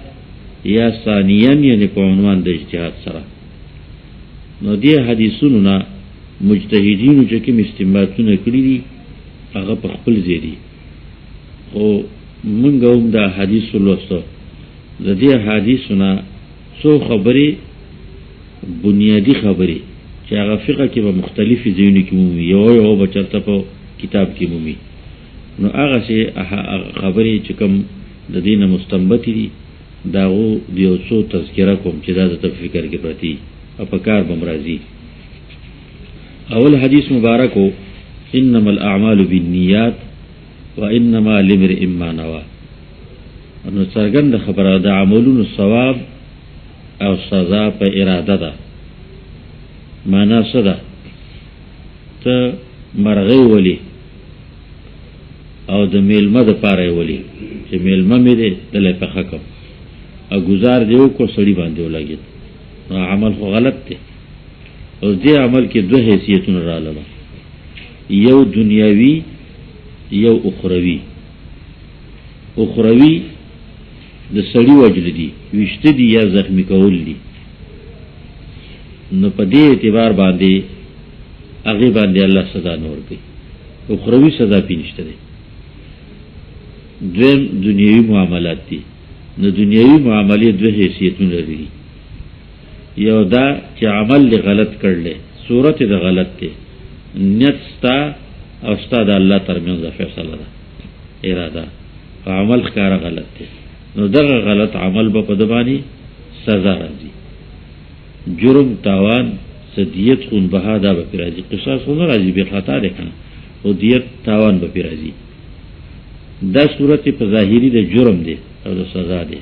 یا ثانیاً یعنی په عنوان د اجتهاد سره نو دې حدیثونو نه مجتهدینو چې کوم استنباطونه کړي دي هغه په خپل ځای دي، خو مونږ هم دا حدیث ولوستو. د دې حدیثو نه څو خبرې بنیادی خبرې چې هغه فقه کې به مختلفې ځایونو کې مومي، یو به چېرته په کتاب کې مومي. نو هغه چې خبرې چې کوم د دې نه مستنبطې دي د هغو د یو څو تذکره کوم چې دا د فکر کې پرتې او په کار به م راځي. اول حدیث مبارک ہو انما الاعمال بالنیات وانما لامرئ ما نوى. نو څرګند خبره د عملونو ثواب او سزا په اراده ده. معنا څه ده؟ ته مرغۍ ولي او د میلمه د پاره ولي چې میلمه مې دی دلې په حکم او گزار دیو کو سړی باندې ولګید، نو عمل خو غلط دی. او دې عمل کې دوه حیثیتونه رااله، یو دنیاوی یو اخروی. اخروی د سړی وجل دی، وشته دی یا زخمی کول دی. نو په دې اعتبار باندې هغه باندې الله سزا نور کوي، اخروی سزا پینشته دی. دویم دنیاوی معاملات دي. نو دنیاوی معاملې دوه حیثیتونه لري، یو دا چې عمل له غلط کړل، صورت د غلط دی، نیت ستا او ستا د الله ترمنځ فیصله ده، اراده او عمل ښکاره غلط دی. نو دغه غلط عمل به په د باندې سزا راځي. جرم، تاوان، دیت، خون بها دا به پرې راځي. قصاص خو نه راځي، بې خطا دی کنه، او دیت تاوان به پرې راځي. دا صورت په ظاهري د جرم دی او د سزا دی.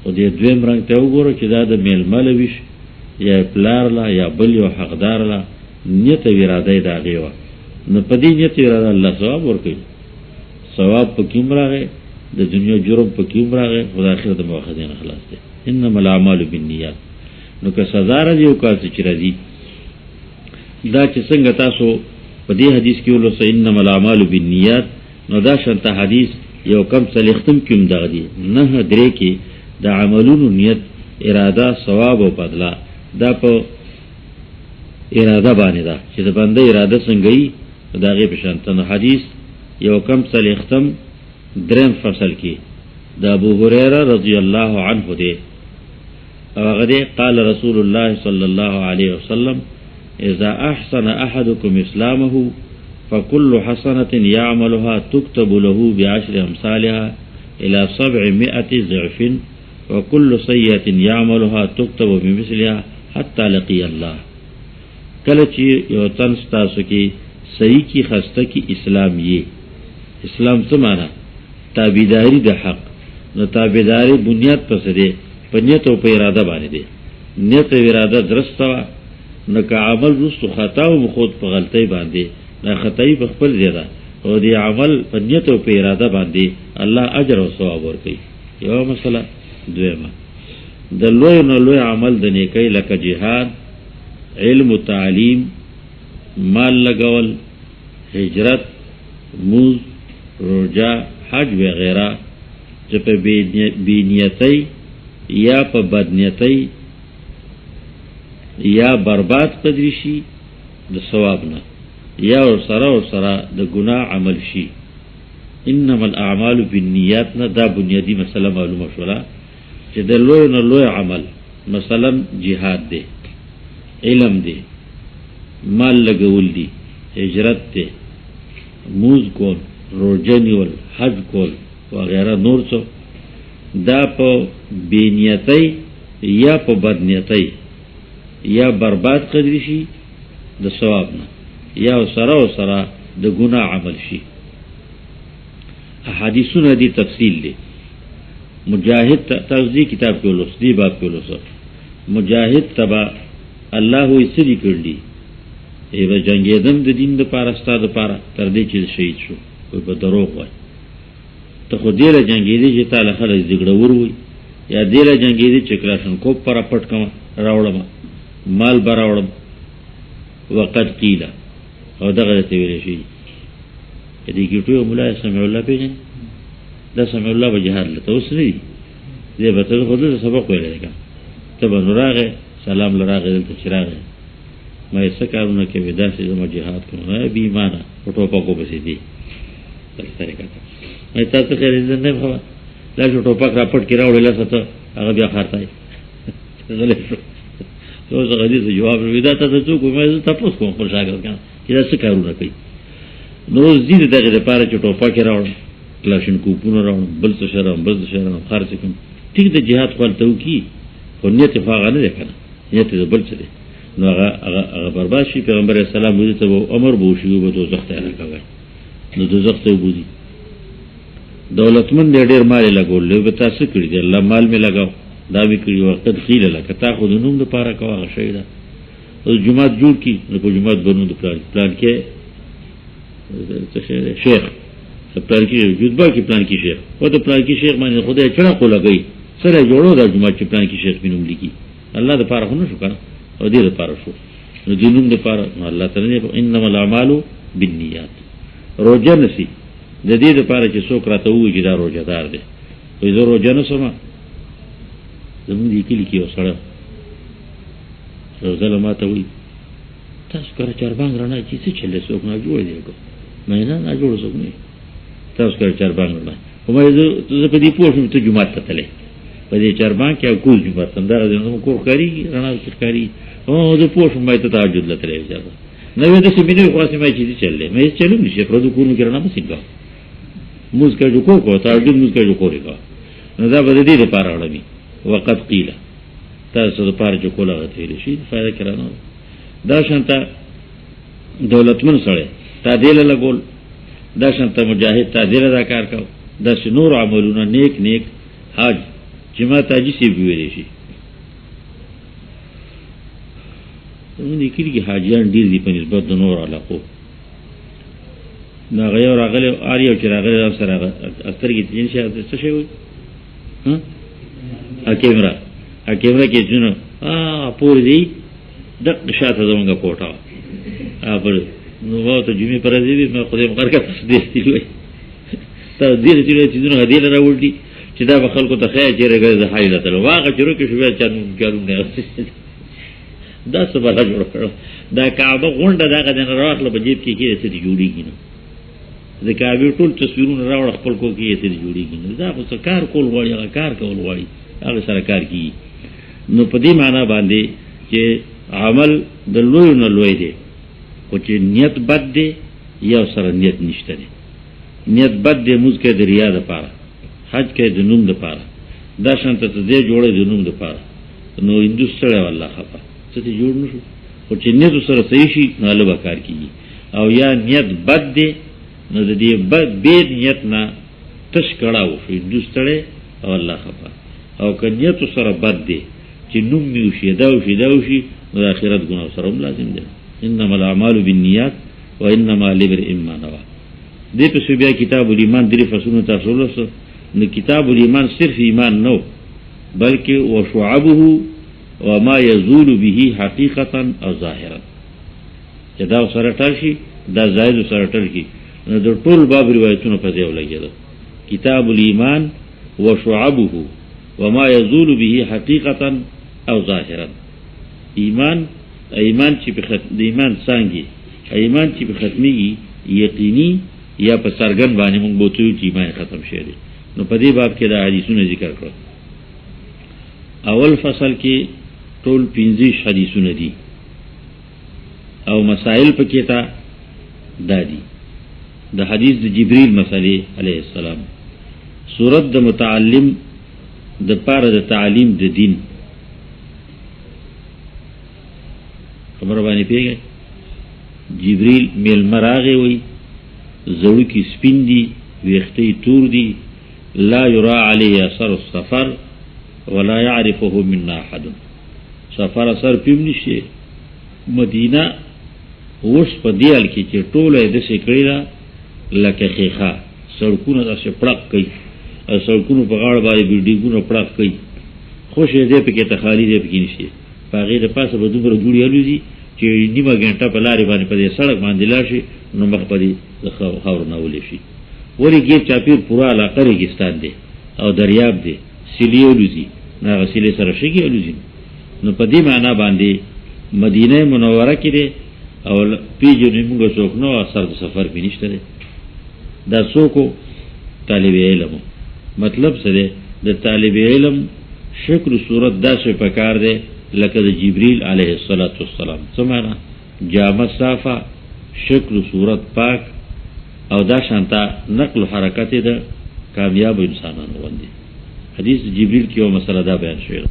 خو دې دویم رنګ ته وګوره چې دا د میلمه له ویش یا پلار لا یا بل یو حقدار لا نیت او اراده یې د هغې وه، نو په دې نیت او اراده الله ثواب ورکوي. ثواب پکې هم راغی، د دنیا جرم پکې هم راغی، خو د آخرت د مؤاخذې نه خلاص دی. انما الاعمال بالنیات. نو که سزا راځي او که چې راځي، دا چې څنګه تاسو په دې حدیث کې ولوسه انما الاعمال بالنیات، نو دا شانته حدیث یو کم څلېختم کې هم دغه دي 9 کې د عملونو نیت، اراده، ثواب او بدله دا په اراده باندې ده چې د بنده اراده څنګه وي د هغې په شانته. نو حدیث یو کم څلېختم 3 فصل کې د ابو هریره رضی الله عنه دی، او هغه دی قال رسول الله صلی الله علیه وسلم اذا احسن احدكم اسلامه فكل حسنة يعملها تكتب له ب10 أمثالها إلى 700 ضعف، وكل سيئة يعملها تكتب بمثلها حتى لقي الله. کله چې یو تن ستاسو کې صحیح کی خسته کی اسلام یې، اسلام څه معنا؟ تابعداري د حق. نو تابعداري بنیاد پس دی په نیت او په اراده باندې دی. نیت او اراده درسته وه، نو که عمل رستو خطا و خود په غلطۍ باندې، دا خطائی په خپل ځای ده، او د عمل په نیت او په اراده باندې الله اجر او ثواب ورکوي. یو مسله. دویمه د لوی نه لوی عمل د نیکۍ لکه جهاد، علم و تعلیم، مال لګول، هجرت، موز، روجا، حج وغیره چې په بېنیتۍ یا په بدنیتۍ یا برباد قدری شي د ثواب نه، یا ور سره د ګناه عمل شي. انما الاعمال بالنیات نه دا بنیادی مسله معلومه شوله چې د لوی نه لوی عمل مثلا جهاد دی، علم دی، مال لګول دی، هجرت دی، موز کول، روژه نیول، حج کول وغیره نور څه، دا په بېنیتۍ یا په بدنیتۍ یا برباد قدری شي د ثواب نه، یا سره د ګناه عمل شي. احادیثونه دی تفصیل دی. مجاهد تغذی کتاب کې ولوس دی، باب کې ولوس مجاهد تبا الله وی سری کړلی ایو جنگیدم د دین د پاره ستاد پاره تر دې چې شهید شو. کوئی په دروغ وای ته خو دې له جنگیدې چې تعالی خلک زګړه ور وي، یا دې له جنگیدې چې کلاشن کو پر پټ کما راوړم مال براوړم وقد قیل او دغه ته ویل شي دې کې ټول مولا سمع الله پیژن دا سمع الله به جهاد لته اوس نه دې به ته خو دې سبق ویل کا ته به نوراغه سلام لراغه دلته چراغه ما یې څه کارونه کوي داسې زما جهاد کوم بې ایمانه په ټوپکو پسې دی داسې طریقه ده مې تاسو خیر عزت نه خبره دا چې ټوپک را پټ کړي راوړې لاسه ته هغه بیا خارتای غلی شو اوس هغه دې جواب ورکړي دا ته څوک مې زه تاسو کوم خپل شاګرد کنه چې دا څه کارونه کوي نو زیات دغه لپاره چې ټوپک راوړم کلاشین کوپونه راوړم بل څه شرم بل څه شرم خرڅ کوم ټیک د جهاد خپل ته وکي خو نیت فاغه نه ده کنه نیت د بل څه ده نو هغه برباد شي پیغمبر اسلام وځي ته امر بو شي به دوزخ ته نه کوي نو دوزخ ته وځي دولتمن ډېر مال لګول له تاسو کړی دی الله مال می لگاو دا به کړی وخت خیل لکه تا خو د نوم د پاره کوه شي دا او جمعه جوړ کی نو په جمعه بنو د پلان کې شیخ پلان کې جوړبا کې پلان کې شیخ او د پلان کې شیخ باندې خدای چړه خو لګی سره جوړو د جمعه چې پلان کې شیخ بنوم لیکي الله د پاره خو نه شو کنه او دې د پاره شو نو د نوم د پاره الله تعالی انما الاعمال بالنیات روزه نسی د دې لپاره چې څوک راته وایي چې دا روزهدار دی وایي زه روزه نه سمه زموږ دې کلي کې یو سړی روزه له ما ته وایي تاسو کره چاربانګ رڼا چې څه چلې څوک نه جوړ دی مې نه جوړ څوک نه تاسو کره چاربانګ رڼا خو مې زه په دې پوه شوم ته جومات ته تللی په دې چاربانګ کې کوز جومات همدغه دی نو کور ښکاري رڼا ښکاري او زه پوه شوم مې ته تهجد له تللی اجازه نه وې داسې مې نه خلاصې مې چې دې چللی مې چلو نشي پردو کورونو کې رڼا مه سینګه موز کا جو کو تهجد موز کا جو کو ریګا نو دا به دې لپاره اړمي وقت قیل تاسو لپاره چې کوله غته شي فائدہ کړنو دا شانته دولتمن سره تعدیل لګول دا شانته مجاهد تعدیل دا کار کو دا نور عملونه نیک حج جما تاجی سی ویلې شي نو دې کې حاجیان ډیر دي په نسبت د نور علاقو نا غیر راغله اریو چې راغله سره اکثر کې جن شي څه شي وي ها ا کیمرا کې جنو پور دی د شاته زمونږه کوټه پر نو وته جمعې پر دې مې خدای مقرکه دې دی ته دې چې جنو هدي لره ولدي چې دا خلکو ته خیر چې راغله د حایله تل واغه چرو کې شوې چانو ګارو نه دا څه بل جوړ کړو دا کعبه غونډه دا غدن راخله په جیب کې کې څه جوړیږي نو د کعبه ټول تصویرونه راوړ خپل کو کې څه جوړیږي نو دا خو کار کول غواړي هغه کار کول غواړي هغه سره کار کوي نو په دې معنا باندې چې عمل د لوی نه لوی دی او چې نیت بد دی یا سره نیت نشته دی نیت بد دی موږ کې د ریا لپاره حج کې د نوم لپاره دا شانته ته دې جوړې د نوم لپاره نو هندوستړی والله خفه څه ته جوړ نشو او چې نیت سره صحیح شي نو له کار کوي او یا نیت بد دی نو د دې بد نیت نه تش کړهو شي هندوستړی او الله خفه او که نیت سره بد دی چې نوم میوشي دا وشي نو د آخرت ګناه سره هم لازم دی انما الاعمال بالنیات وانما لامرئ ما نوى دې په بیا کتاب الایمان درې فصلونه تاسو ولوسو نو کتاب الایمان صرف ایمان نو بلکې وشعبه وما يزول به حقیقتا او ظاهرا چې دا سره ترشي دا زائد سره ترکی نو د ټول باب روایتونو په ځای ولګیدو کتاب الایمان وشعبه وما يزول به حقیقتا او ظاهرا ایمان چې په ختم د ایمان څنګه ایمان چې په ختمي یقیني یا په سرګن باندې موږ بوتو چې ایمان ختم شي نو په دې باب کې دا حدیثونه ذکر کړو اول فصل کې ټول 15 حدیثونه دي او مسائل پکې تا دادي د حدیث د جبرئیل مسئله علیه السلام سورۃ د متعلم د پاره د تعلیم د دین خبر باندې پیږي جبرئیل مل مراغه وي زړو کې سپین دي ویختي تور دي لا يرى عليه اثر السفر ولا يعرفه منا احد سفر اثر پیم نشي مدینه اوس په دیال کې چې ټوله د سکړیلا لکه خیخه سړکونه داسې پړق کوي سړکونو په غاړه باندې بلډینګونه پړق کوي خوشې دې په کې تخالی دې په کې نشي هغه د پاسه به دومره جوړی الوزي چې نیمه غنټه په لارې باندې په دې سړک باندې لاشي نو مخ په دې خاور نه ولې شي وری کې چاپیر پورا علاقه ریګستان دی او دریاب دی سیلیو لوزي نه غسیله سره شي کې لوزي نو په دې معنا باندې مدینه منوره کې دی او پیژنې موږ څوک نو اثر د سفر کې نشته دی. دا څوک طالب علم مطلب څه دی؟ د طالب علم شکل صورت داسې پکار دی لکه د جبریل علیه السلام. څه معنا؟ جامه صافه، شکل صورت پاک، او دا شانتا نقل و حرکت د کامیاب انسانانو باندې. حدیث جبریل کې یو مسله دا بیان شوی.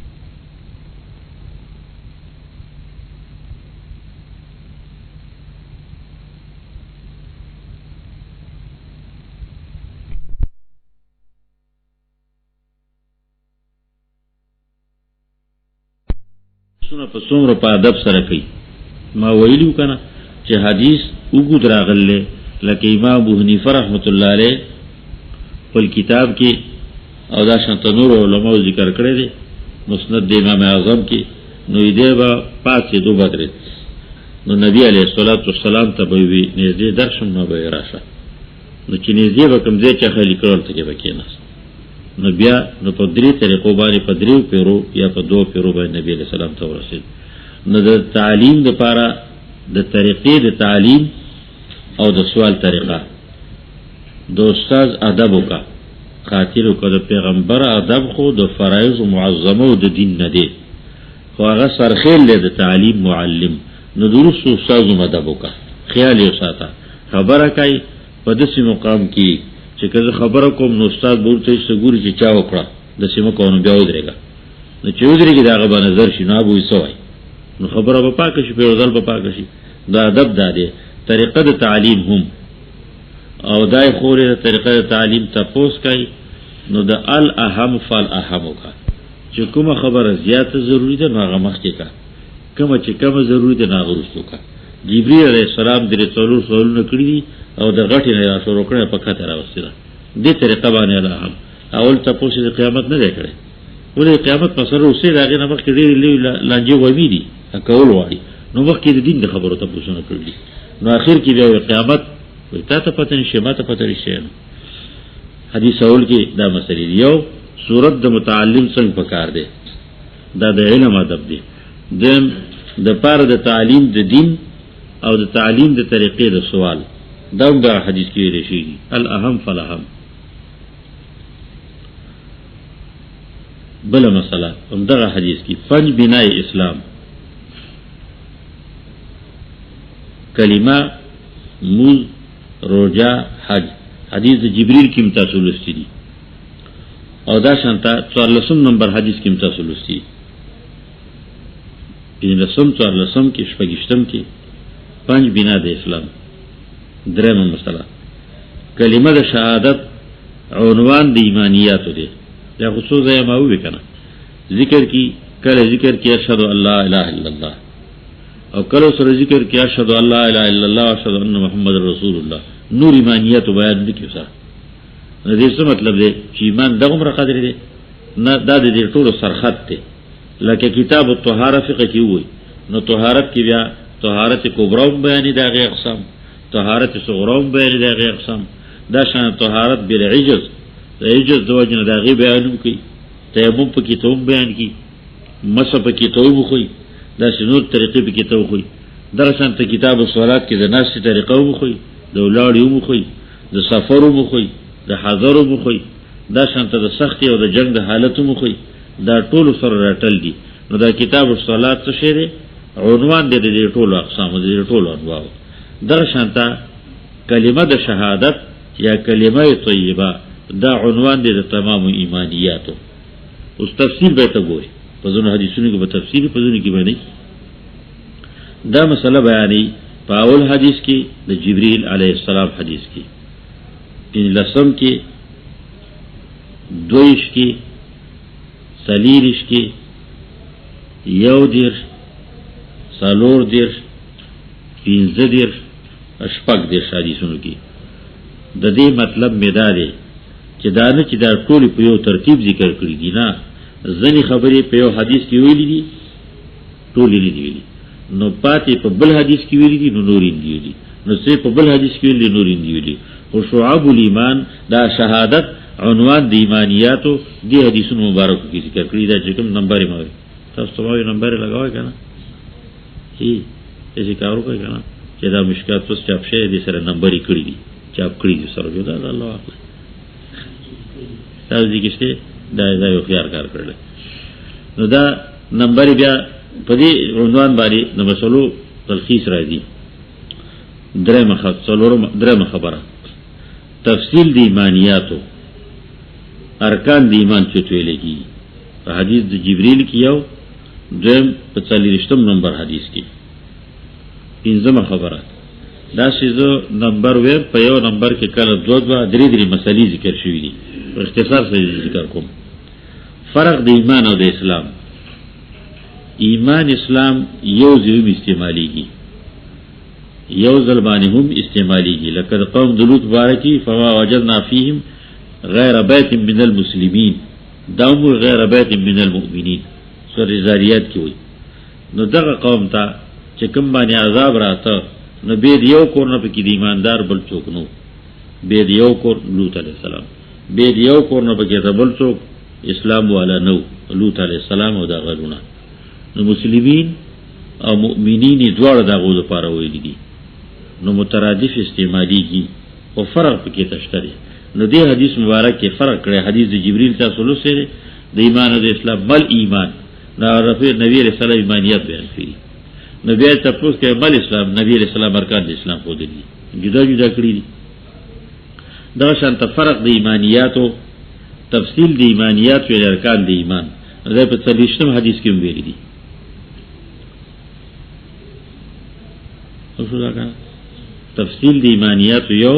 سونه په څومره په ادب سره کوي. ما ویلو کنه چې حدیث وګد راغله لکه امام ابو حنیفه رحمت الله علیه په کتاب کې او دا شانت نور علماء ذکر کړی دي مسند د امام اعظم کې. نو دې با پاتې دو بدر نو نبی علیه الصلاۃ والسلام ته وی نږدې درشم نو به راشه. نو چې نږدې به کوم ځای چې خلی کول ته کې بکیناست. نو بیا نو په درې طریقو باندې په دریو پیرو یا په دوه پیرو باندې نبی علیہ السلام ته ورسید. نو د تعلیم لپاره د طریقې د تعلیم او د سوال طریقه د استاد ادب وکا خاطر وکړه. د پیغمبر ادب خو د فرایض معظمه او د دین نه دی، خو هغه سرخیل له د تعلیم معلم. نو درست استاد ادب وکا خیال یې ساته خبره کوي په داسې مقام کې چې کله خبره کوم نو استاد ورته سګوري چې چا وکړه د سیمه کوم بیا ودرېګا. نو چې ودرېږي دا غو نظر شي نو ابو یسوي نو خبره به پاک شي په ځل به پاک شي. دا ادب ده طریقه د تعلیم هم او دای خوري د طریقه د تعلیم تاسو کوي. نو د الاهم فالاهم کا چې کومه خبره زیاته ضروری ده هغه مخکې کا، کومه چې کومه ضروری ده هغه وروسته کا. جبرئیل علیه السلام درې څلور سوالونه کړی دي او د غټې نه شروع کړه په کته راوستله. دې طریقه باندې الاهم اول تاسو د قیامت نه دی کړی. ولې قیامت په سره اوسې راغی نه مخکې ډېر لانجه ووی دي کول واړي. نو مخکې د دین د خبرو تاسو نه کړی. نو اخر کې بیا قیامت وي تا ته پته نشي ما ته پته نشي. حدیث اول کې دا مسلې یو صورت د متعلم څنګه پکار دی، دا د علم ادب دی. د پاره د تعلیم د دین او د تعلیم د طریقې د سوال دا حدیث کې ویل شي الاهم فالاهم. بل مسله همدغه حدیث کې پنج بنای اسلام کلمه موز روجا حج حدیث جبریل کې متصل استدي او دا شانتا 14 نمبر حدیث کې متصل استدي. په لسم 14 کې شپږشتم کې پنج بنا د اسلام. درېم مسله کلمه د شهادت عنوان د ایمانیات دی. یا خصوصا ځای ما وی کنه ذکر کی کله ذکر کی اشهد ان لا اله الا الله او کله سره ذکر کی اشهد ان لا اله الا الله او اشهد ان محمد رسول الله. نور ایمانیات بیان نکي سره. دې څه مطلب دی چې ایمان دغه مر قدر دی نه دا د دې ټولو سرخط دی. لکه کتاب الطهاره فقه کې وای نو طهارت کې بیا طهارت کبرا بیان دي دغه اقسام، طهارت صغرا بیان دي دغه اقسام. دا شان طهارت بالعجز عجز دوجنه دغه بیان کوي. تیمم په کې توم بیان کی، مس په کې توم خوې، دا شنور طریقې په کې توم خوې. درشان ته کتاب الصلات کې د ناس طریقو خوې، د ولاړیو خوې، د سفرو خوې، د حاضرو خوې. دا شان ته د سختي او د جنگ د حالتو خوې. دا ټول سره راټل دي. نو دا کتاب الصلات څه شی دی؟ عنوان دی د ټول اقسام د ټول انواع. درشان ته کلمه د شهادت یا کلمه طیبه دا عنوان دی د تمام ایمانیاتو. اوس تفصیل به ته ګوري په ځینو حدیثونو کې به تفصیل په ځینو کې باندې دا مسله بیانې. په اول حدیث کې د جبرئیل علیه السلام حدیث کې ان لسم کې دویش کې سلیریش کې یو دیر سالور دیر پینزه دیر شپږ دیر حدیثونو کې د دې مطلب میدا دی چې دا نه چې دا ټول په یو ترتیب ذکر کړی دي نه. ځنې خبرې په یو حدیث کې ویلي دي ټول یې ویلي نو پاتې په بل حدیث کې ویلي دي نو نور یې ویلي نو څه په بل حدیث کې ویلي نور یې ویلي. او شعب الایمان دا شهادت عنوان د ایمانیاتو دی حدیثونو مبارکو کې ذکر کړی دا چې کوم نمبر یې مو تاسو ته یو نمبر لګاوئ کنه چې کارو کوي کنه چې دا مشکات پس چاپ شي دي سره نمبر یې کړی دي چاپ کړی دي سره جو دا الله اکبر تاسو دې کېسته دا یو خيار کار کړل نو دا نمبر بیا په دې عنوان باندې نو مسلو تلخیص راځي درېمه خبره تفصیل د ایمانیاتو ارکان د ایمان چوتوي لګي په حدیث د جبرئیل کې یو درېم په 40 نمبر حدیث کې پنځمه خبره دا شیزو نمبر و په یو نمبر کې کله دوه درې مسلې ذکر شوې دي په اختصار سره ذکر کوم فرق د ایمان او د اسلام ایمان اسلام یو ځای استعماليږي یو ځلبانی هم استعماليږي لکه قوم دلوت بارکی فوا وجدنا فيهم غیر بیت من المسلمین داوم غیر بیت من المؤمنین سورۃ زاریات کې وي نو دغه قوم ته چې کوم باندې عذاب راته نو به یو کور نه پکې د ایماندار بل څوک نو به یو کور لوط علیہ السلام به یو کور نه پکې بل څوک اسلام والا نو لوط علیہ السلام او دا غلونه نو مسلمین او مؤمنین دواړه دغه لپاره ویل دي نو مترادف استعماليږي او فرق پکې تشته نو دې حدیث مبارک کې فرق کړی حدیث د جبرئیل تاسو له سره د ایمان او د اسلام بل ایمان دا رفیع نبی رسول الله ایمانیت بیان کړی نبی تاسو کې بل اسلام نبی رسول الله ارکان د اسلام خو دي جدا جدا کړی دي دا شان فرق د ایمانیات او تفصیل د ایمانیات او ارکان د ایمان دا په 30 حدیث کې ویل دي او څه دا تفصیل د ایمانیات یو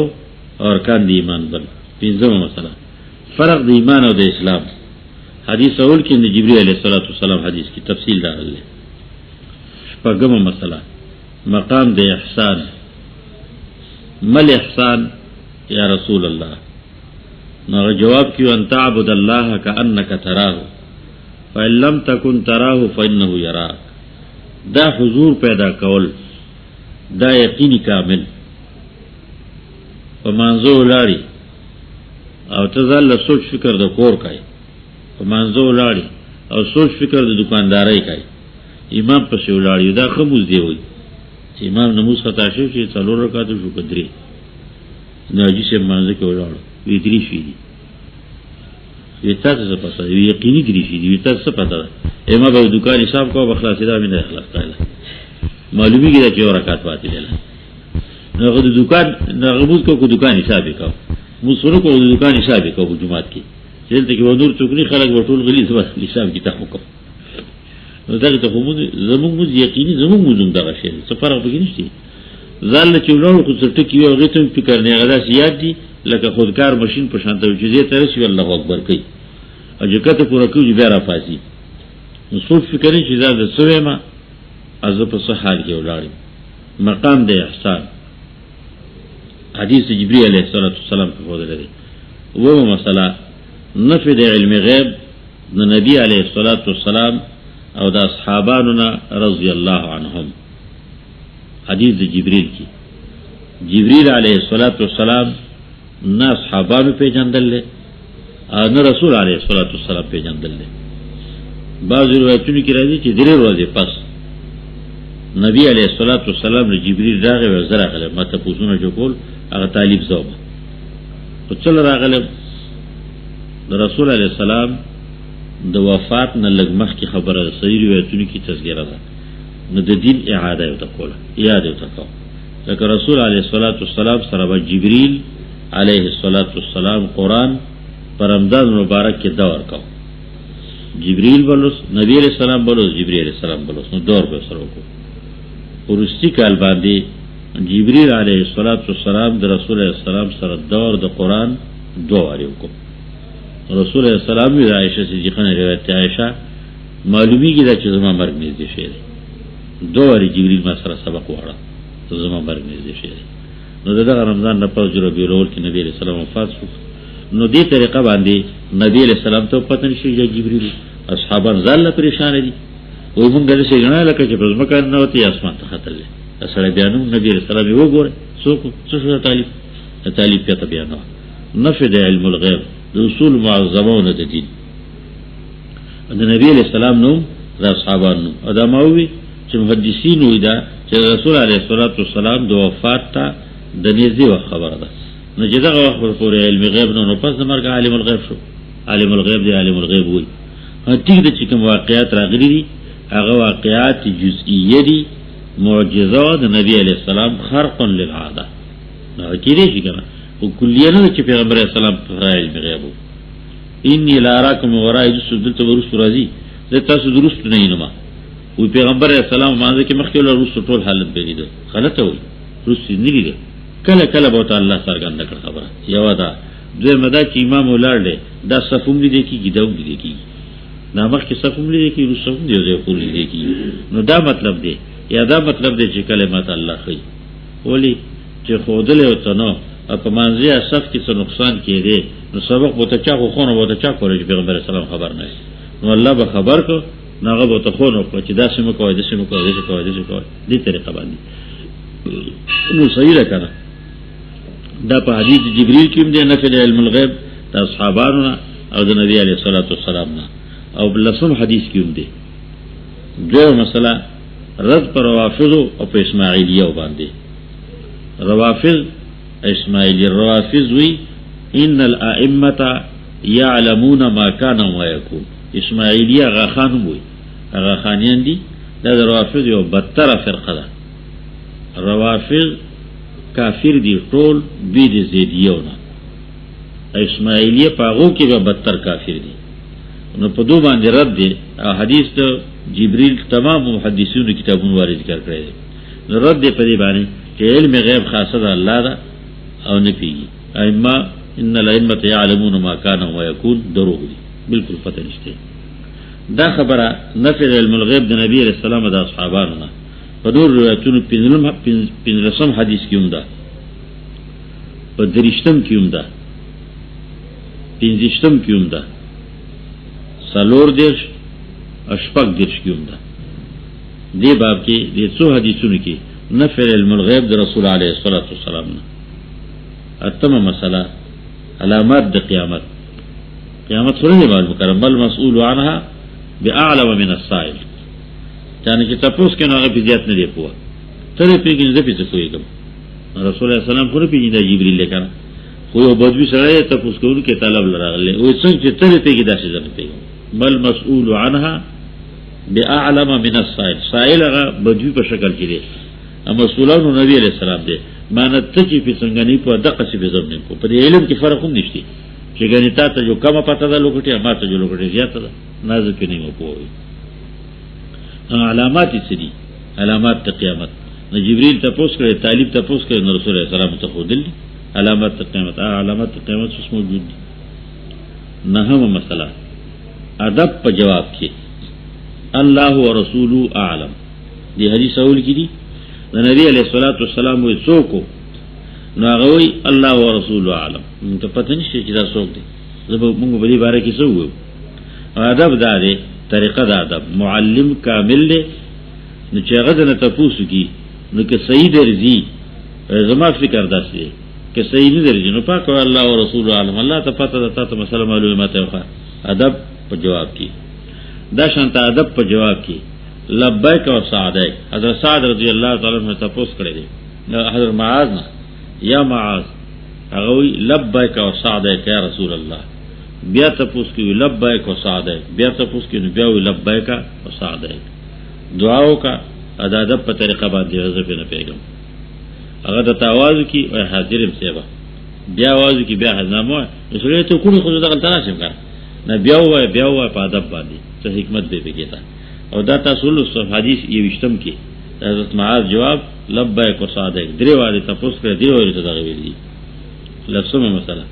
او ارکان د ایمان بل پنځمه مسله فرق د ایمان او د اسلام حدیث اول کې د جبرئیل علیه السلام حدیث کی تفصیل راغلی شپږمه مسله مقام د احسان مل احسان یا رسول الله نو جواب کیو ان تعبد الله کانک تراه فإن لم تكن تراه فإنه يراك دا حضور پیدا کول دا یقینی کامل په منځو لاري او تزل سوچ فکر د کور کوي په منځو لاري او سوچ فکر د دکانداري کوي امام په شو لاري دا خموز دی وي چې امام نماز خطا شو چې څلور رکعات شو کدري نه چې سم منځ کې ولاړ وی دري شي وی تاسو څه پته وی یقیني دري شي وی تاسو څه پته امام په دکان حساب کو بخلاص دا مینه اخلاص کړل معلومیږي چې رکعات پاتې ده نو د دکان نغموز کو دکان حساب وکاو مسورو کو د دکان حساب وکاو جمعات کې چې ته کې ونور ټوکري خلک ورټول غلي سبا حساب کتاب وکاو نو دا ته کوم زموږ یقیني زموږ دغه شی سفر به نشي ځل چې ولور خو څه ټکی یو غته فکر نه غدا سیاد دي لکه خودکار ماشين په شانته چې دې تر شي الله اکبر کوي او چې کته پورا کوي بیا را فاسي نو څو فکر چې دا د سویما از په صح حال کې ولاړ مقام د احسان حدیث جبرئیل علیہ السلام په خوده لري و مسله نفي د علم غیب د نبی علیہ السلام او د اصحابانو رضی الله عنهم حدیث د جبرئیل کی جبرئیل علیہ السلام نه اصحابانو په جندل او نه رسول علیہ السلام په جندل بعض روایتونو کې راځي چې درې ورځې پس نبی علیہ السلام له جبرئیل راغی او زره غله ماته پوښتنه جوړول هغه طالب زوم په څل راغله د رسول علیہ السلام د وفات نه لږ مخکې خبره صحیح روایتونو کې تذکرہ ده نو د دین اعاده یو تکوله یاد یو تکو لکه رسول علیہ السلام سره به جبرئیل علیہ السلام قرآن پر رمضان مبارک کې دور کو جبرئیل بلوس نبی علیہ السلام بلوس جبرئیل علیہ السلام بلوس نو دور به سره کو ورستی کال باندې جبرئیل علیہ السلام د رسول علیہ السلام سره دور د قرآن دوه کو رسول علیہ السلام وی عائشہ صدیقہ نے روایت عائشہ معلومی کی دا چې زما مرګ نږدې شي دوه جبرئیل ما سره سبق وړه زما مرګ نږدې شي نو دغه رمضان نه پوز جوړ بیرول کې نبی علیہ السلام وفات شو نو دې طریقه باندې نبی علیہ السلام ته پته نشي چې جبرئیل اصحابان زله پریشان دي وای مونږ دې څنګه نه لکه چې په ځمکه نه وتی اسمان ته خطر لې سره بیانو نبی علیہ السلام یو ګوره څوک څه طالب ته بیانو نفي د علم الغیب د اصول معظمونه د دین د نبی علیہ السلام نو د اصحابانو ادموي چې محدثین وی دا چې رسول علیه الصلاۃ والسلام د وفات ته د نږدې وخت خبره ده، نو چې دغه وخت پورې علم غیب نو پس د مرګ عالم الغیب شو. عالم الغیب دی عالم الغیب وی. ټیک د چې کوم واقعیات راغلي دي هغه واقعیات جزئیه دي، معجزه د نبی علیه السلام خرق للعاده نو کېږي شي کنه، او کلیه نه چې پیغمبر علیه السلام په علم غیب وو. انی لا اراکم وراء دلته ورس راځي زه تاسو درست نه ینم. وی پیغمبر علیه السلام مانځه کې مخکې له روس ټول حالت بګید غلطه وي روس نه لري کله کله به الله څرګند کړ خبره یو دا دوی مدا چې امام ولړل دا صفوم دي کی دا دي کی دا مخکې صفوم دي کی روس صفوم دي یو کول دي کی نو دا مطلب دی یا دا مطلب دی چې کلمات الله خي ولی چې خودل او تنو په منځي صف کې څه نقصان کړي نو سبق بوته چا خو خونه بوته چا کولې پیغمبر اسلام خبر نه نو الله به خبر کو ناغه بوته خونه کو چې دا سم کوی د سم کوی د کوی د کوی دې طریقه باندې نو صحیح را کړه. دا په حدیث جبرئیل کې هم دی نفل علم الغیب د اصحابانو او د نبی علیه الصلاۃ والسلام نه، او بلسم حدیث کې هم دی. جو مسله رد پر روافض او په اسماعیلیه باندې. روافض اسماعیلی روافض وی ان الائمه يعلمون ما كان وما يكون. اسماعیلیه غاخان وی غاخانیان دي دا روافض یو بدتره فرقه ده. روافض کافر دی ټول بی دی زیدیونه، اسماعیلیه پاغو کې به بدتر کافر دی. نو په دو باندې رد دی. حدیث ته جبرئیل تمام محدثینو کتابونو وارد ذکر کړی دی. نو رد دی په دې باندې چې علم غیب خاصه ده الله ده او نه پیږي. ائمه ان الائمه يعلمون ما كان ويكون دروغ دی، بالکل پته نشته. دا خبره نفي علم الغیب د نبی رسول الله د اصحابانو نه په نور روایتونو پنځلسم حدیث کې هم ده، په درشتم کې هم ده، پنځشتم کې هم ده، څلور دیرش اشپږ دیرش کې هم ده. دې باب کې د څو حدیثونو کې نفي علم الغیب د رسول علیه الصلاۃ والسلام نه. اتمه مسله علامات د قیامت. قیامت سره دی معلوم کړم بل مسئول عنها باعلم من السائل، یعنی چې تاسو کې نو هغه بزیات نه دی پوهه ته پیګین زه پیڅ کویګم. رسول الله سلام خو پیګین د جبرئیل لیکنه خو یو بدوی سره تاسو کوو کې طلب لراغله او څنګه چې ته پیګی داسې ځل پیګم بل مسئول عنها باعلم من السائل. سائل هغه بدوی په شکل کې دی اما مسئولانو نبی علیہ السلام دی معنی ته چې په څنګه نه په دقه څه به زم نه کو په علم کې فرق هم نشته چې غنی تا ته جو کمه پته ده لوکټه ما ته جو لوکټه زیاته ده نازک نه مو پوي. علامات سری علامات ته قیامت نو جبرئیل ته پوس کړي طالب ته پوس کړي رسول الله سلام ته خودل علامات ته قیامت. علامات ته قیامت څه موجود دي. نهم مسله ادب په جواب کې الله ورسوله اعلم. دی حدیث اول کې دي د نبی علیہ الصلوۃ والسلام وی څوک نو هغه وی الله ورسوله اعلم. ته پته نشي چې دا څوک دی. زه موږ په دې باره کې څه وو. ادب دا دی طریقه دا ادب معلم کامل له نو چې هغه نه تاسو کی نو کې صحیح درځي زما فکر داسې کې صحیح نه درځي نو پاک الله او رسول عالم الله ته پته ده تاسو مسله معلومات وکړه. ادب په جواب کې دا شانته ادب په جواب کې لبیک او سعدیک. حضرت سعد رضی الله تعالی عنہ تاسو کړی دی حضرت معاذ نه یا معاذ هغه وی لبیک او سعدیک یا رسول الله. بیا تپوس کی لبیک و سعدیک، بیا تپوس کی بیا لبیک و سعدیک. دعاو کا ادب په طریقه باندې غضب نه پیغام هغه د تاواز کی او حاضرم سیبا بیا आवाज کی بیا حزامو رسول ته کوم خو دغه تناسب کړ نه بیا وای په ادب باندې څه حکمت به بګیتا. او دا تاسو له حدیث یې وشتم کی حضرت معاذ جواب لبیک و سعدیک درې واره تپوس کړ دی وایي ته دا ویلي لسمه مسله.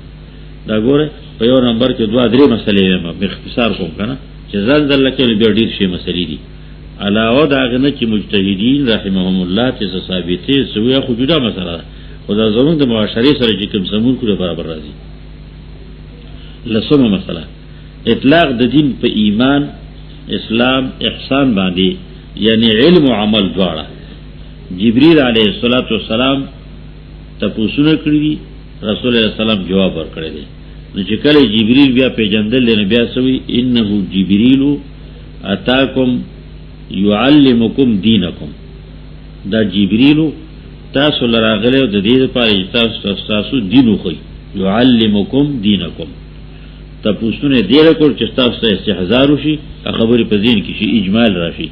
دا ګوره په یو نمبر کې دوه درې مسلې ما په اختصار کوم کنه چې ځل ځل کې ډېر ډېر شی مسلې دي علاوه دا غنه چې مجتهدین رحمهم الله چې ثابتې سوی خو جدا مسله ده خدا زمونږ د معاشري سره چې کوم سمون کړو برابر راځي. لسمه مسله اطلاق د دین په ایمان اسلام احسان باندې یعنی علم او عمل دواړه. جبرئیل علیه السلام تاسو نه کړی رسول الله سلام جواب ورکړی دی. نو چې کله جبرئیل بیا پیجندل نه بیا سوی انه جبرئیل اتاکم یعلمکم دینکم دا جبریلو تاسو لراغله د دې لپاره تاسو دین خو یعلمکم دینکم تاسو نه ډیر کول چې تاسو استحزار وشي خبرې په دین کې شي اجمال راشي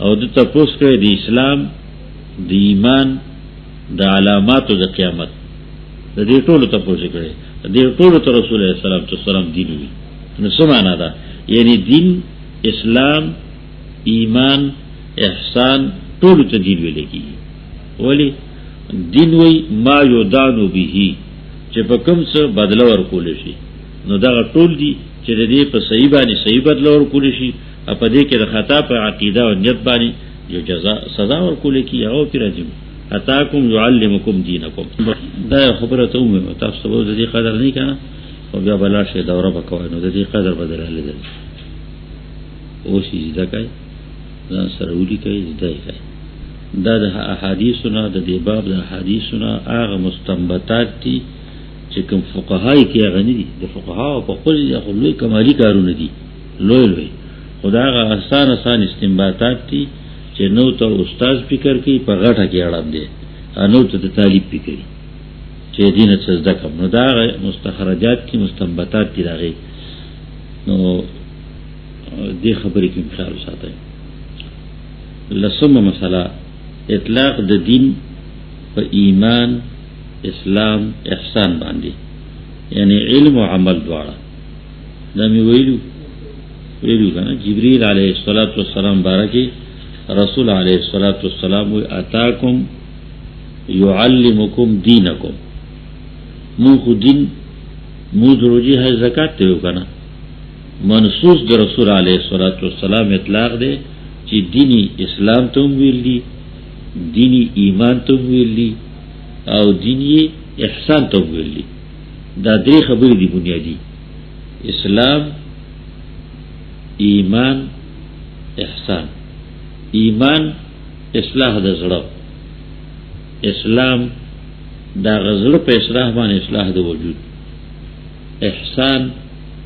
او د تاسو کې د اسلام د ایمان د علامات د قیامت د دې ټولو تاسو کړي د دې ټولو ته رسول الله صلی الله علیه وسلم دین وي نو څه معنا ده یعنی دین اسلام ایمان احسان ټولو ته دین ویل کیږي ولی دین وی ما یودانو به چې په کوم څه بدل ورکول شي نو دا ټول دي چې د دې په صحیح باندې صحیح بدل ورکول شي په دې کې د خطا په عقیده او نیت باندې یو جزاء سزا ورکول کی او پر راځي اتاکم یعلمکم دینکم دا خبره ته مو تاسو ته د دې قدر نه کنه او بیا بلا شي دوره وکوي نو د دې قدر بدل لیدل او شي ځکه دا سره ودی کوي ځای کوي دا د احادیثونه د دې باب د احادیثونه هغه مستنبطات دي چې کوم فقهای کې غنی دي د فقها په خپل لوی کمالی کارونه دي لوی خدا هغه آسان استنباطات دي چې نو ته استاد فکر کوي په غټه کې اړم دي انو ته د طالب فکر چې دینه څه زده کوم نو دا مستخرجات کې مستنبطات دي راغلي نو دې خبرې کې مثال ساتي لسمه مسله اطلاق د دین په ایمان اسلام احسان باندې یعنی علم او عمل دواړه دا می ویلو کنه جبرئیل علیه السلام بارکه رسول علیه السلام اتاکم یعلمکم دینکم مو خو دین مو دروجی ہے زکات ته کنه منصوص د رسول علیه السلام اطلاق دی چې دینی اسلام ته ویل دي دینی ایمان ته ویل دي او دینی احسان ته ویل دي دا درې خبرې دي بنیادی اسلام ایمان احسان ایمان اصلاح د زړه اسلام دا غزړه په اصلاح باندې اصلاح د وجود احسان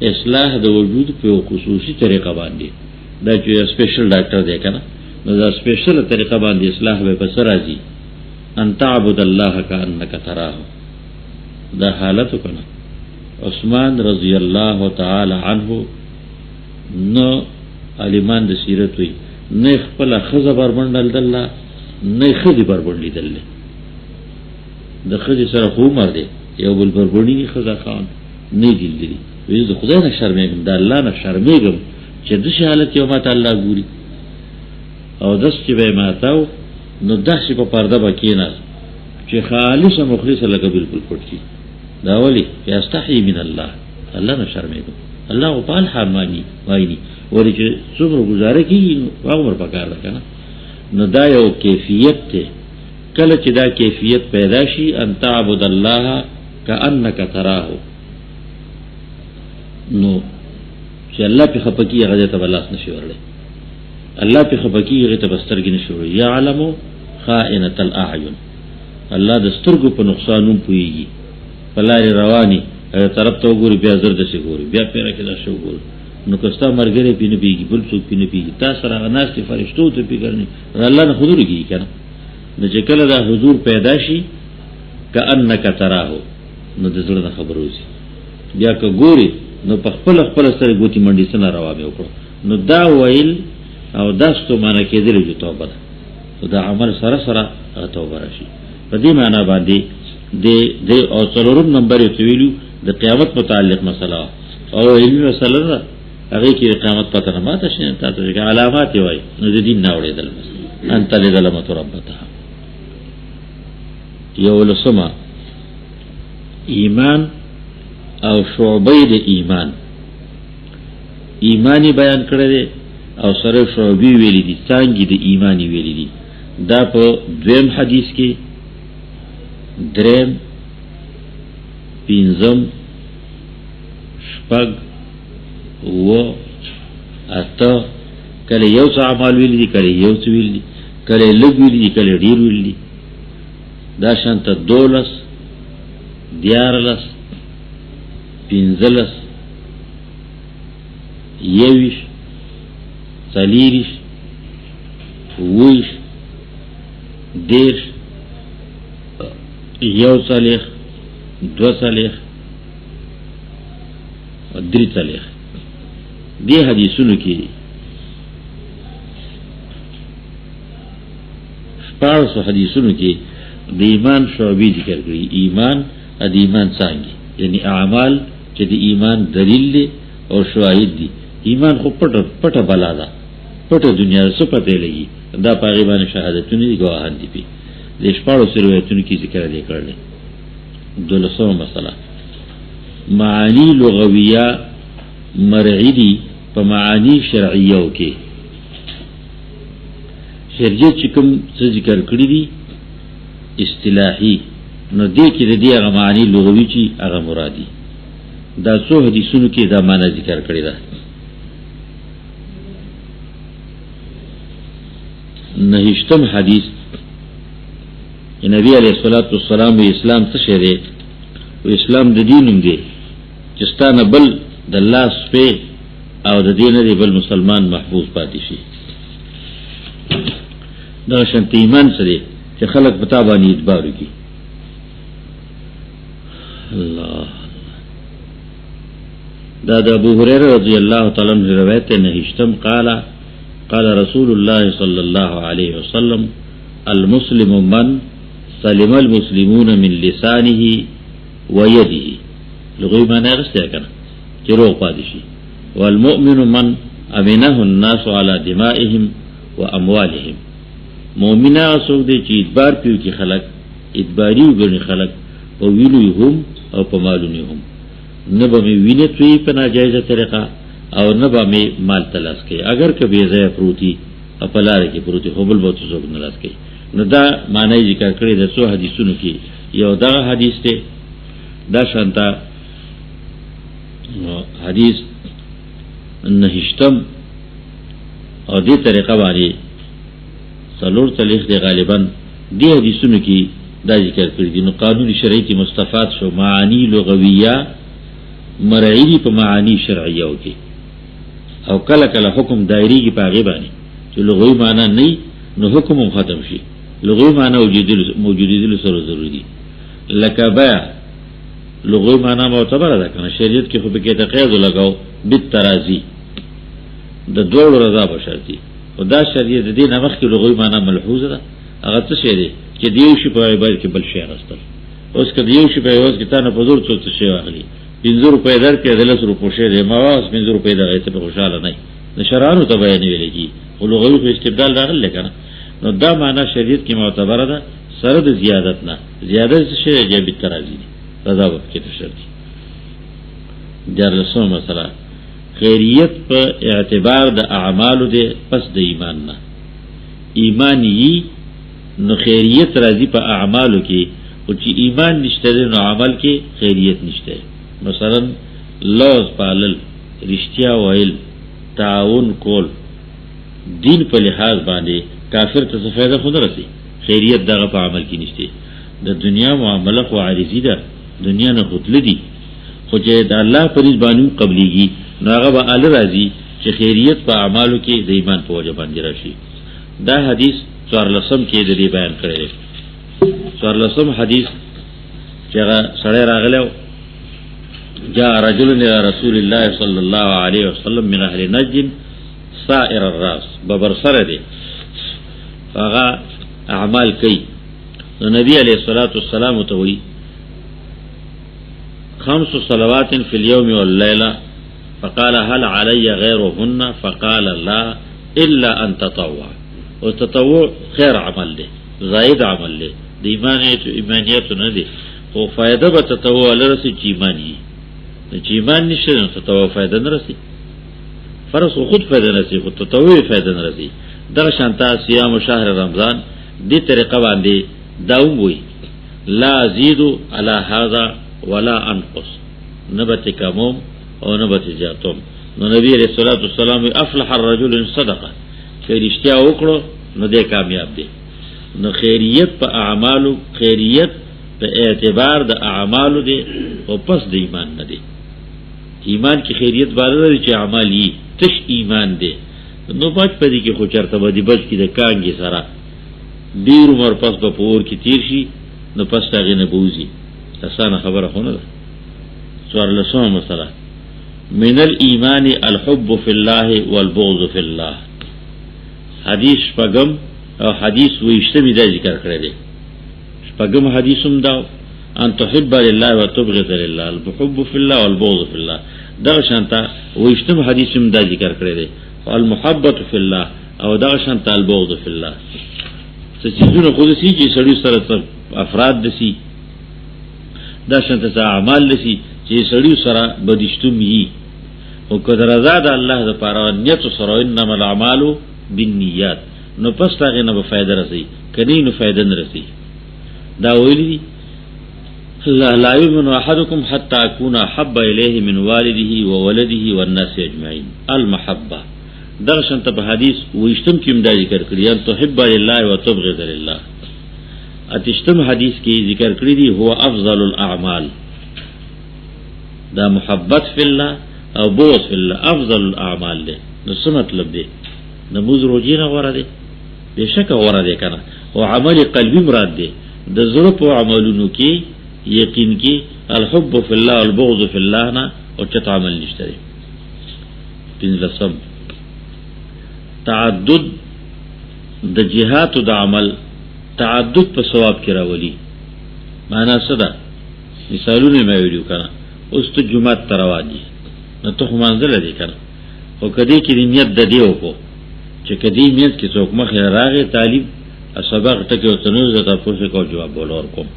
اصلاح د وجود په خصوصي طریقه باندې دا چې سپیشل ډاکټر دی کنه نو دا سپیشل طریقه باندې اصلاح به پس راځي ان تعبد الله کانک تراه دا حالت کنه عثمان رضی الله تعالی عنه نو عالمان د سیرت وی نه خپل خزه بربندل دله نه خدي بربندل دله د خدي سره خو مر دی یو بل بربندی خزه خان نه دلی وی د خدای نه شرمېږم د الله نه شرمېږم چې د حالت یو ماته الله ګوري او داس چې به ماتاو نو داسې په پرده بکینا چې خالص او مخلص لکه بالکل پټي دا ولی یستحی من الله الله نه شرمېږم الله په حال مانی وایي ورې چې څومره گزاره کیږي عمر پکار ده کنه نو دا یو کیفیت ته کله چې دا کیفیت پیدا شي ان تعبد الله کانک تراه نو چې الله په خپکی هغه ته بلاس نشي ورله الله په خپکی هغه ته بسترګ نشي ورله يعلم خائنۃ الاعین الله د سترګو په نقصانوم پويږي بلار رواني طرف ته وګوري بیا زرد شي ګوري بیا پیره کې دا شو ګوري نو کستا مرګره پینې پیږي بل څوک پینې پیږي تاسو را ناشته فرشتو ته پیګرني الله نه حضور کیږي کنه نو چې کله دا حضور پیدا شي کأنک تراه نو د زړه خبرو شي بیا که ګوري نو په خپل سره ګوتی منډي سره روا به وکړو نو دا ویل او داستو معنی کېدل چې توبه ده دا عمل سره توبه راشي په دې معنی باندې د او څلورم نمبر یې ویلو د قیامت متعلق مسله او علمي مسله ده هغه کې قیامت پته نه ماته شي تاسو کې علامات وي نو د دین نه اورېدل انت لظلمت ربتها یو لسما ایمان او شعبې د ایمانی بیان کړی او سره شعبې ویلې دي څنګه د ایمانی ویلې دي دا په دویم حدیث کې دریم پینځم شپږ و اته کله یو څه عمل ویل دي کله یو څه ویل دي کله لږ ویل دي کله ډیر ویل دي دا شانت 12 14 15 یویش 40 ویش دیرش یو څلېښت دوه څلېښت درې څلېښت دې حدیثونو کې شپاړسو حدیثونو کې د ایمان شعبې ذکر کړي. ایمان د ایمان څانګې یعنی اعمال چې د ایمان دلیل دی او شواهد دي. ایمان خو پټه بلا ده، پټه دنیا څه پته لګي، دا په هغې باندې شهادتونه دي، ګواهان دي. پې د شپاړسو روایتونو کې ذکر دی کړلی. 12 مسله معانی لغویه مرعی دي په معانی شرعیو کې. شریعت چې کوم څه ذکر کړي دي اصطلاحي، نو دې کې د دې هغه معانی لغوي چې هغه مرادي. دا څو حدیثونو کې دا معنی ذکر کړی ده. نهشتم حدیث نبی علیہ الصلوۃ والسلام اسلام څه شی دی؟ اسلام د دینم دی چې ستانه بل د الله سپه او د دین دی بل مسلمان محفوظ پاتې شي. دا شانت ایمان سره چې خلق پتا باندې اعتبار وکړي. الله دا د ابو هريره رضی الله تعالی عنہ روایت ہے. نهشتم قال رسول الله صلی الله علیه وسلم المسلم من سلم المسلمون من لسانه ويده. لغوی معنی غسته کنه چې روغ پاتې شي. والمؤمن من امنه الناس على دمائهم واموالهم. مؤمن هغه دی چې ادبار پیو کې خلق ادباری وګڼي خلق او ویلو هم او په مالونه هم. نه به می وینې توی په ناجایزه طریقه او نه به می مال تلاش کوي. اگر که بې ځایه پروتي په لاره کې پروتي خو بل به څوک نه لاس کوي. نو دا معنی ذکر کړی د څو حدیثونو کې. یو دا حدیث دی، دا شانتا حدیث نهشتم او دې طریقه باندې څلور څلېښت دی غالبا دې حدیثونو کې دا ذکر کړی دي. نو قانون شرعي کې مستفاد شو معانی لغویه مرعی په معانی شرعیه کې، او کله کله حکم دایری کې پاغه باندې چې لغوی معنی نه نو حکم هم ختم شي. لغوی معنی موجودیدل سره ضروري دي. لکه بیا لغوی معنی معتبره ده کنه. شریعت کې خو به کې تقید لګاو بالترازی د دوړو رضا بشرتي. او دا شریعت د دې نمخ کې لغوی معنی ملحوظه ده. هغه څه شی دی چې دیو شي په عبادت کې بل شی راستل. اوس که دیو شي په عوض کې تا نه په زور څه شی واخلي 50 روپۍ درکې د 10 روپۍ شه دی ما واس 50 روپۍ دغه ته خوشاله نه نشرانو ته بیان ویل کی. او لغوی په استبدال راغله کنه. نو دا معنی شریعت کې معتبره ده سره د زیادت نه. زیادت څه شی دی؟ به ترازی رضا وکړي ته شرط. جرسو مثلا خیریت په اعتبار د اعمالو دی پس د ایمان نه. ایمان یی نو خیریت راځي په اعمالو کې، او چې ایمان نشته نو عمل کې خیریت نشته. مثلا لوز پالل، رښتیا ویل، تعاون کول، دین په لحاظ باندې کافر ته څه فایده خو نه رسي. خیریت دغه په عمل کې نشته. د دنیا معامله خو عارضی ده، دنیا نه خودل دي، خو چې د الله په رضا باندې قبليږي نو هغه به ال راځي چې خیریت په اعمالو کې د ایمان په وجه باندې راشي. دا حدیث 14 کې د دې بیان کړی. 14 حدیث چې هغه سره راغلی جاء رجل الى رسول الله صلى الله عليه وسلم من اهل نجد سائر الراس ببر سره دي هغه اعمال کوي. نو نبی علیہ الصلوۃ والسلام ته وی 5 صلوات في اليوم والليله فقال هل علي غيرهن فقال لا الا ان تطوع. والتطوع خیر عمل دی، زائد عمل دی، د ایمانیت نه دی. خو فائدہ به تطوع لرسي چې ایمانی چې ایمان نشته نو تطوع فائدہ نه رسي. فرض خود فائدہ نه رسي، خو تطوع فائدہ نه رسي. دا شانتا صيام شهر رمضان دې طریقه باندې داوم وي لا ازيد على هذا ولا انقص، نبت کموم او نبت زیاتوم. نو نبی علیہ الصلوۃ والسلام افلح الرجل ان صدقه، چې رښتیا وکړو نو دې کامیاب دی. نو خیریت په اعمالو، خیریت په اعتبار د اعمالو دی او پس د ایمان نه دی. ایمان کی خیریت باندې چې اعمال یې تش ایمان دی. نو بچ پدې کې خو چرته باندې بچ کې د کانګي سره ډیر عمر پس په پور کې تیر شي نو پس هغه نه بوزي اسانه خبره خونه ده. سوال لسوم مثلا من الایمان الحب فی الله والبغض فی الله. حدیث شپږم او حدیث ویشتمی دا ذکر کړی دی. شپږم حدیثم دا ان تحب لله وتبغض لله الحب فی الله والبغض فی الله. دا شانته ویشتم حدیثم دا ذکر کړی دی المحبت فی الله او دا شانته البغض فی الله. څه چیزونه خو دې چې سړی سره افراد دسی دا شانته اعمال دسی چې سړی سره بدشتم یي او کله رضا د الله د پاره نیت سره انما الاعمال بالنیات نو پس هغه نه به فائدہ رسي کدی نو فائدہ نه رسي. دا ویلي لا يؤمن احدكم حتى اكون احب اليه من والده وولده والناس اجمعين. المحبه درشن ته حدیث وشتم کیم دا ذکر کړی ان تحب لله وتبغض لله. اتشتم حدیث کې ذکر کړی دی هو افضل الاعمال. دا محبت فی الله او بغض فی الله افضل الاعمال دی. نو څه مطلب دی؟ نماز روزي نه غوړه دی بشک غوړه دی کنه او عمل قلبی مراد دی. د زړه په عملونو کې یقین کې الحب فی الله والبغض فی الله نه او چت عمل نشته دی. پنځلسم تعدد د جهات او د عمل تعدد په ثواب کې راولي. معنا څه ده؟ مثالونه مې ویلو کنه اوس ته جمعه ترواجی نو ته منځله دی کنه او کدی کې نیت د دیو کو چې کدی نیت کې څوک مخه راغی طالب سبق ټکه او تنو زته پوښتنه کو جواب ولور کوم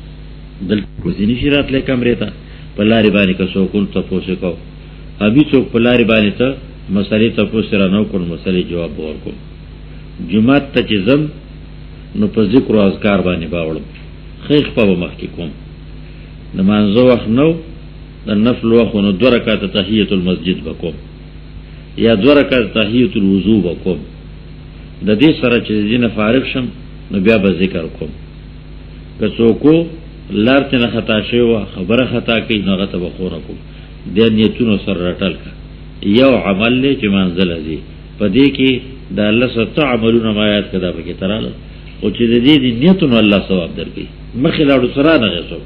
دل کوزینی شرات له کمرې ته په لارې باندې که څوک ته پوښتنه کو ابي څوک په لارې باندې ته مسلې ته پوښتنه نو کوم مسلې جواب ورکوم. جمعه ته چې زم نو په ذکر او اذکار باندې باوړم خیخ په مخ کې کوم نماز وخت نو د نفل وخت نو 2 رکعات تحیت المسجد وکوم یا 2 رکعات تحیت الوضو وکوم. د دې سره چې دینه فارغ شم نو بیا به ذکر کوم. که څوک لارته نه خطا شي او خبره خطا کوي نو غته بخوره کوم. د نیتونو سره رټل کا یو عمل له چې منزل دی په دې کې د الله ستو عملونه ما یاد کړه په کې تراله او چې د دې نیتونو الله ثواب درکړي. مخې لاړو سره نه غوښو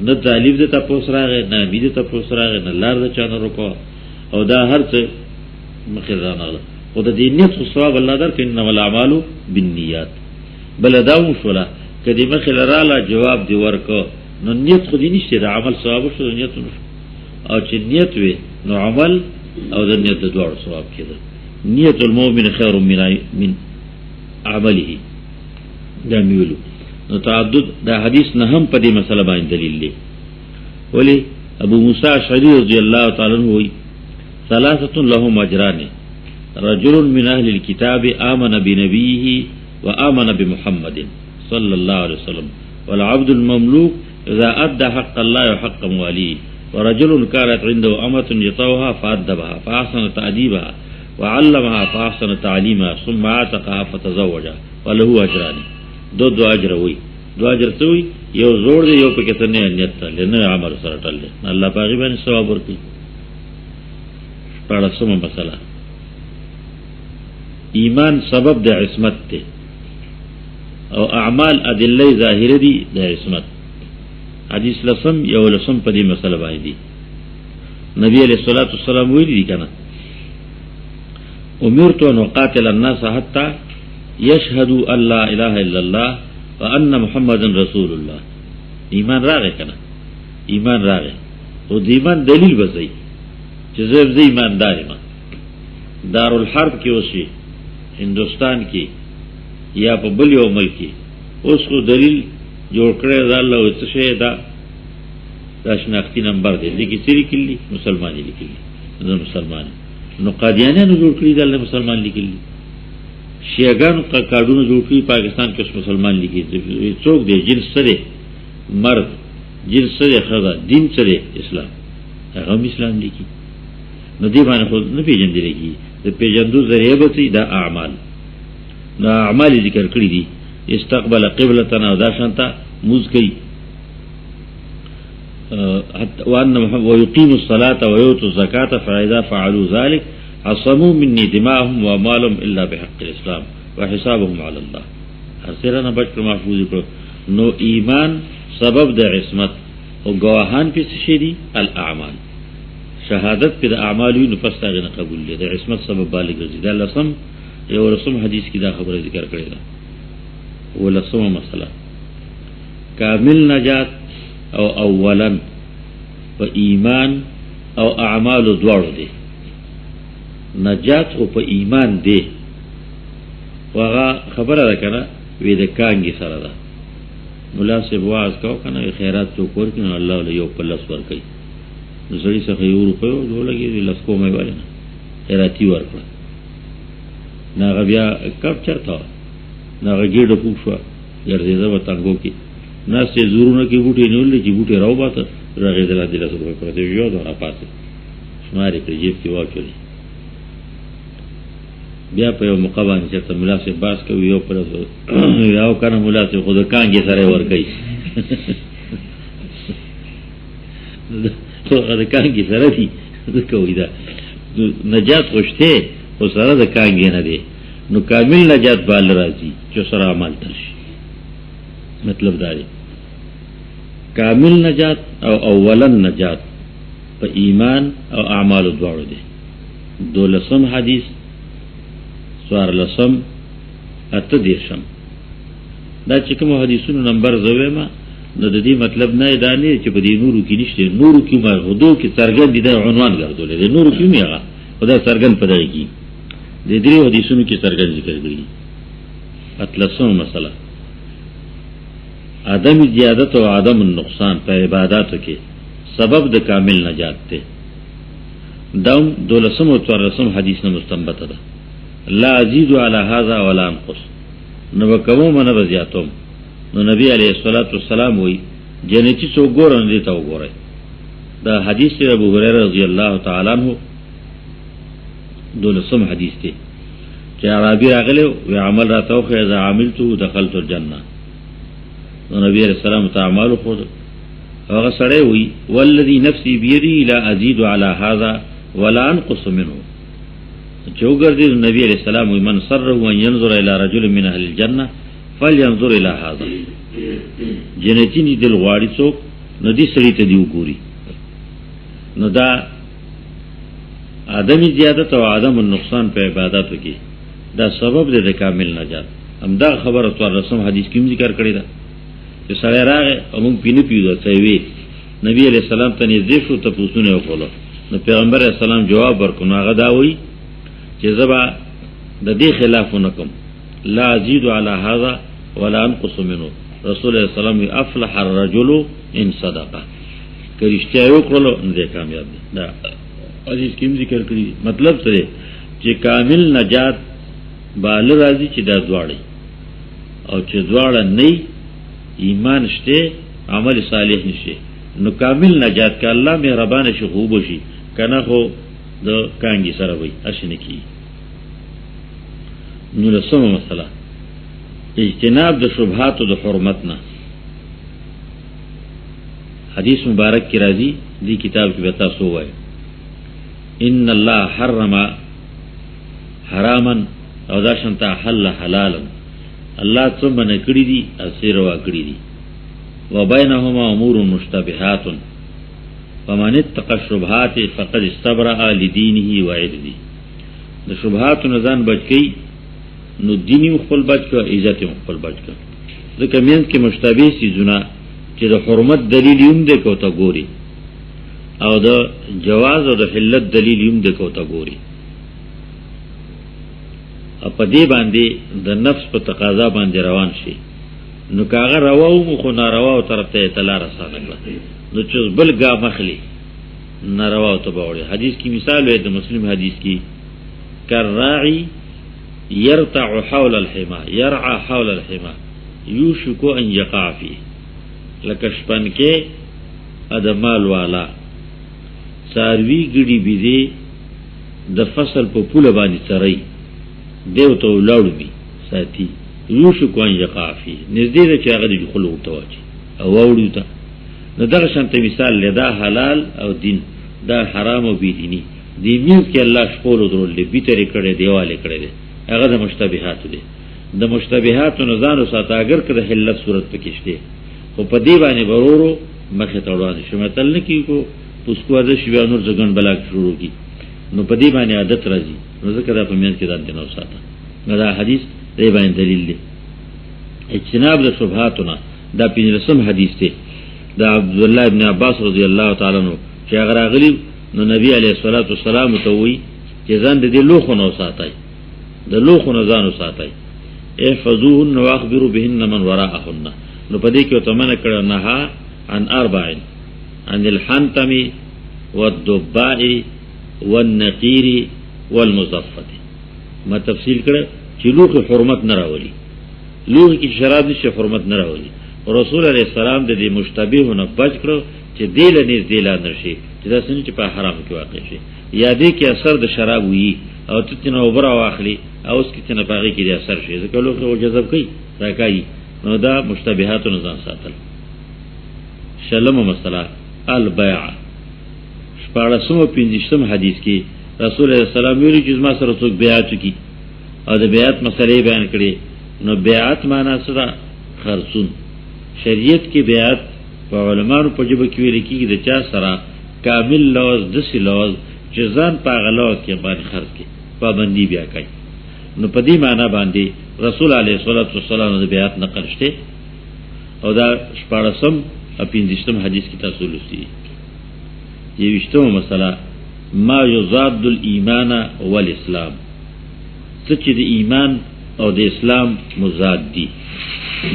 نه طالب دې تاسو راغې نه بي دې تاسو راغې نه لار د چانه رکو او دا هر څه مخې راغله او د دې نیت ثواب الله درکړي. انما الاعمال بالنیات. بل دا وشوله کدی مخې لاله جواب دی ورکو نو نیت خو دې نشته د عمل ثواب شو نیت نو او چې نیت وي نو عمل او د نیت د دوړ ثواب کېده. نیت المؤمن خیر من عمله دا میولو. نو تعدد دا حدیث نه هم په دې مسله باندې دلیل دی. ولی ابو موسی اشعری رضی الله تعالی عنہ وی ثلاثه لهم اجران رجل من اهل الكتاب آمن بنبيه وآمن بمحمد صلى الله عليه وسلم والعبد المملوك اذا ادى حق الله وحق مواليه ورجل كانت عنده أمة يطوها فأدبها فأحسن تأديبها وعلمها فأحسن تعليمها ثم عاتقها فتزوجها وله أجران. دو أجر وي دو أجر توي یو زور دی یو پکې ته نه نیت نه عمل سره ټل الله پاغي باندې ثواب ورکړي. پړه سم مسله ایمان سبب د عصمت ته او اعمال ادله ظاهره دي د عصمت. حدیث لسم یو لسم په دې مسله باندې نبی علیہ الصلوۃ والسلام ویلي دي کنه امرت ان اقاتل الناس حتى يشهدوا ان لا اله الا الله وان محمدا رسول الله. ایمان راغی کنه ایمان راغی او د ایمان دلیل وځي چې زه ایماندار یم. دارالحرب کې اوسې هندستان کې یا په بل یو ملک کې اوس کو دلیل جوړ کړی دا الله او څه شی دا شناختی نمبر دی دغه سری کلی مسلمانې لیکلي نو مسلمان نو قادیانانو جوړ کړی دا مسلمان لیکلي شیعاګانو کارډونو جوړ کړی پاکستان کې مسلمان لیکلي څوک دی جنس سره مرد جنس سره خدا دین سره اسلام هغه اسلام لیکي نو دی باندې خو نه پیژندلېږي د پیژندو ذریعہ به دا اعمال نو اعمال ذکر کړی دي استقبل قبلتنا او دا شانتا موز کوي وان ويقيم الصلاه ويؤتوا الزكاه فاذا فعلوا ذلك عصموا مني دماءهم واموالهم الا بحق الاسلام وحسابهم على الله. هر سره نه بچ محفوظ کړو. نو ایمان سبب د عصمت او گواهان په څه دي؟ الاعمال. شهادت په د اعمالو نو پس هغه نه قبول دي. د عصمت سبب بالغ دي. دا لسم یو رسم حدیث کې دا خبره ذکر کړی ده. ولسمه مسله کامل نجات او اولن په ایمان او اعمال دواړو دي. نجات خو په ایمان دی. وغه خبره ده کنه وې د کانګي سره ده. مولا سے واز کو کنه خیرات تو کور کنه الله له یو پلس ور کوي. نو سړي څخه یو روپیه ولګي لسکو مې وایي نه خیراتی ورکړه. ناغه بیا کب چرته ناغه ګډه پوښوا ګرځي دا وتانګو کې ناسې زورونه کې بوټي نیولې چې بوټي راو باته راغې دلا دلا سره پرته یو دا پاتې شماري په جیب کې واچولې. بیا په یو مقابله چې ته مولا سے باس کوي یو پر یو کنه مولا سے خود کانګي سره ور کوي. خو دا کانګي سره دي کوي دا نجات خوشته او سره د کانګي نه دی. نو کامل نجات بال راځي چې سره عمل ترشي. مطلب دا دی کامل نجات او اولن نجات په ایمان او اعمال دواړو دي. دولسم حدیث سوار لسم اته دیرشم دا چې کوم حدیثونو نمبر زوی ما نو د دې مطلب نه دا نه چې په دې نورو کې نشته. نورو کې ما غدو کې څرګند دي د عنوان ګرځولې دي. نورو کې میغه خدای څرګند پدې کې د دې حدیثونو کې څرګند ذکر کړی. اتلسم مسله عدم زیادت او عدم النقصان په عبادتو کې سبب د کامل نجات ته. داوم دولسم او څوارلسم حدیث نه مستنبط ده. لا ازيد على هذا ولا انقص. نو وکوم من بزیاتم. نو نبی علیہ الصلوۃ والسلام وی جنتی څو ګورن دي تا وګورئ. دا حدیث ابو هريره رضی الله تعالی عنہ دولسم حدیث دی چې عربی راغله و عمل را توخه اذا عملت دخلت الجنه. نو نبی علیہ السلام تعامل خود هغه سره وی والذي نفسي بيدي لا ازيد على هذا ولا انقص منه. چوګر دی نبی علیہ السلام وی من سره ان ينظر الى رجل من اهل الجنه فلينظر الى هذا. جنتی دی دل غواړي څوک نو دې سړی ته دی وګوري. نو دا عدم زیادت او عدم النقصان په عبادتو کې دا سبب دی د کامل نجات. همدا خبره تو رسم حدیث کې ذکر کړی دا چې سړی راغی او موږ پینې پیو ته وی نبی علیہ السلام ته نږدې شو ته پوښتنه وکړه. نو پیغمبر علیہ السلام جواب ورکړ. هغه دا وی چې زبا د دې خلاف نکم لا ازيد على هذا ولا انقص منه. رسول الله صلی الله علیه وسلم افلح الرجل ان صدق. کرشتیا یو کولو نه کامیاب دي. دا حدیث کې ذکر کړی. مطلب څه دی چې کامل نجات بال راځي چې دا دواړي او چې دواړه نه ایمان شته عمل صالح نشي نو کامل نجات کا الله مهربان شي خوب شي کنه خو د کانګي سره وي اشنه کی. نو له سمه مسله اجتناب د شبهات او د حرمت نه. حدیث مبارک کی راضی دی کتاب کی بتا سو ہے ان الله حرم حراما او دا شنتا حل حلالا. الله څومره نه کړی دي اسیر وا کړی دي و بینهما امور مشتبهات فمن اتقى الشبهات فقد استبرأ لدينه وعرضه. د شبهات نه ځان بچ کی نو دیني خپل بچ کو عزت خپل بچ کو. ځکه مینس کې مشتبه سي زونه چې د حرمت دلیل یم د کوته ګوري او د جواز او د حلت دلیل یم د کوته ګوري. په دې باندې د نفس په تقاضا باندې روان شي نو کاغه رواو خو ناروا او طرف ته اطلاع رسانه کړه نو چې بل گا مخلي ناروا ته باوري. حدیث کی مثال ہے د مسلم حدیث کی کراعی يرتع حول الحما يرعى حول الحما يوشك ان يقع فيه. لکشپن کې ادمال والا ساروی ګډي بيدي د فصل په پوله باندې سړی دیو ته ولاړوي ساتي يوشك ان يقع فيه. نږدې ده چې هغه د خلو ورته واچي او وړو ته. نو دغه شانته مثال لدا حلال او دین دا حرام او بی دینی دی میز کې الله شپول درولې بیترې کړې دیواله کړې ده هغه د مشتبهات دي د مشتبهات نه ځان وساته اگر کړه حلت صورت پکې شته خو په دی باندې ورورو مخه تړوان شي متل نه کیږي پوسکو د شی نور ځګن بلاک شروع کی نو په دی باندې عادت راځي نو ځکه دا په میز کې ځان نه وساته دا حدیث دی باندې دلیل دی اجتناب د شبهاتنا دا پینځم حدیث دی دا عبد الله ابن عباس رضی الله تعالی عنہ چې هغه راغلی نو نبی علیہ الصلوۃ والسلام ته وی چې ځان د دې لوخو نو ساتای د لوخو نه ځان ساتای احفظوهن واخبروا بهن من وراءهن نو پدې کې ته منه کړه نه عن اربع عن الحنتم والضباء والنقير والمزفت ما تفصیل کړه چې لوخ حرمت نه راولي لوخ کې شراب نشي حرمت نه راولي رسول علیہ السلام د دې مشتبهونه بچ کړو چې دیل نه دیل نشي چې دا څنګه چې په حرام کې واقع شي یا دې کې اثر د شراب وي او ته نه وبره واخلي او اس کې نه پاږي کې د اثر شي ځکه لوخ او جذب کوي راکایي نو دا مشتبهات نه ځان ساتل شلم مسله البيع شپارسم او پنځم حدیث کې رسول الله صلی الله علیه وسلم ویلي چې ما سره څوک بیعت کی او د بیعت مسلې بیان کړي نو بیعت معنا سره خرڅون شریعت کې بیعت په علماء په جبه کې ویل کېږي د چا سره کامل لوز د سلوز چې ځان په غلو کې باندې خرڅ کې پابندي بیا کوي نو په دې معنا باندې رسول علیه الصلاۃ والسلام د بیعت نقل شته او دا شپارسم او پنځم حدیث کې تاسو لوستي یوشتمه مسله ما یزاد الایمان والاسلام څه چې د ایمان او د اسلام مضاد دي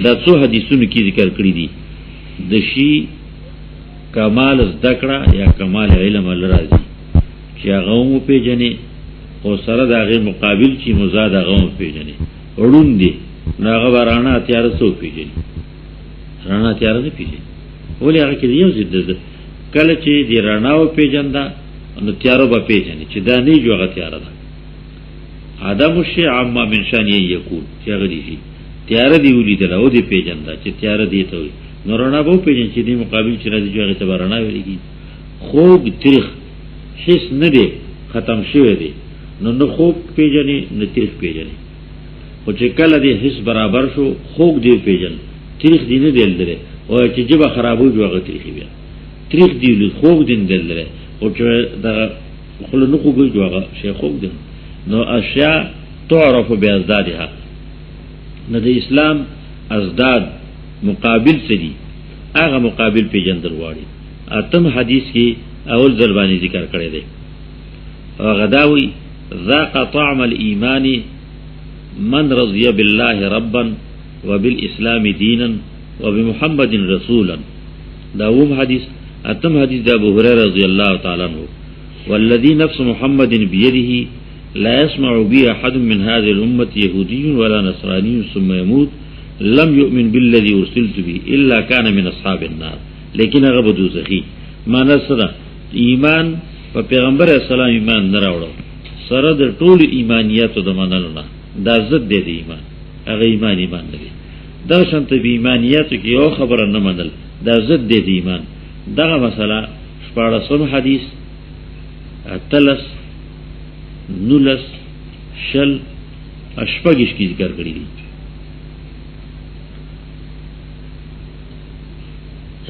دا څو حدیثونو کې ذکر کړی دي د شی کمال ذکر یا کمال علم الرازی چې هغه مو پیژنې او سره د هغه مقابل چې مضاد هغه مو پیژنې وړون دي هغه ورانه تیار سو پیژنې رانه تیار نه پیژنې ولې هغه کې یو ضد ده کله چې دی راناو پیژندا نو تیارو به پیژنې چې دا نه جوړه تیار ده ادم شی عامه من شان یکون چې هغه دي تیار دی ولیدل او دی پیژندا چې تیار دی ته وي نو رڼا به پیژن چې دی مقابل چې راځي چې هغه ته رڼا ویلېږي خوب تاریخ هیڅ نه دی ختم شوی دی نو خوب پیژنې نه تاریخ پیژنې او چې کله دی هیڅ برابر شو خوب دی پیژن تاریخ دی نه دلدره او چې جبه خرابو جوړه تاریخ بیا تاریخ دی له خوب دی دلدره او چې دا خلنو نو خوب جوړه شي خوب دی نو اشیاء تعرف بازدادها نو د اسلام ازداد مقابل سدي هغه مقابل پیجندل واړي اتم حدیث کې اول ځلبانی ذکر کړی دی هغه داوی ذاق طعم الايمان من رضي بالله ربا وبالاسلام دينا وبمحمد رسولا داوم حدیث اتم حدیث د ابو هريره رضی الله تعالی عنہ والذي نفس محمد بيده لا يسمع بي احد من هذه الامه يهودي ولا نصراني ثم يموت لم يؤمن بالذي ارسلت به الا كان من اصحاب النار لیکن هغه به دوزخی معنی سره ایمان په پیغمبر اسلام ایمان نه راوړو سره د ټول ایمانیاتو د منلو نه دا ضد دی ایمان هغه ایمان نه دی دا شانته به ایمانیاتو کې یو خبره نه منل دا ضد دی ایمان دغه مسله شپارسم حدیث اتلس نولس شل اشپاگش کی ذکر کری دی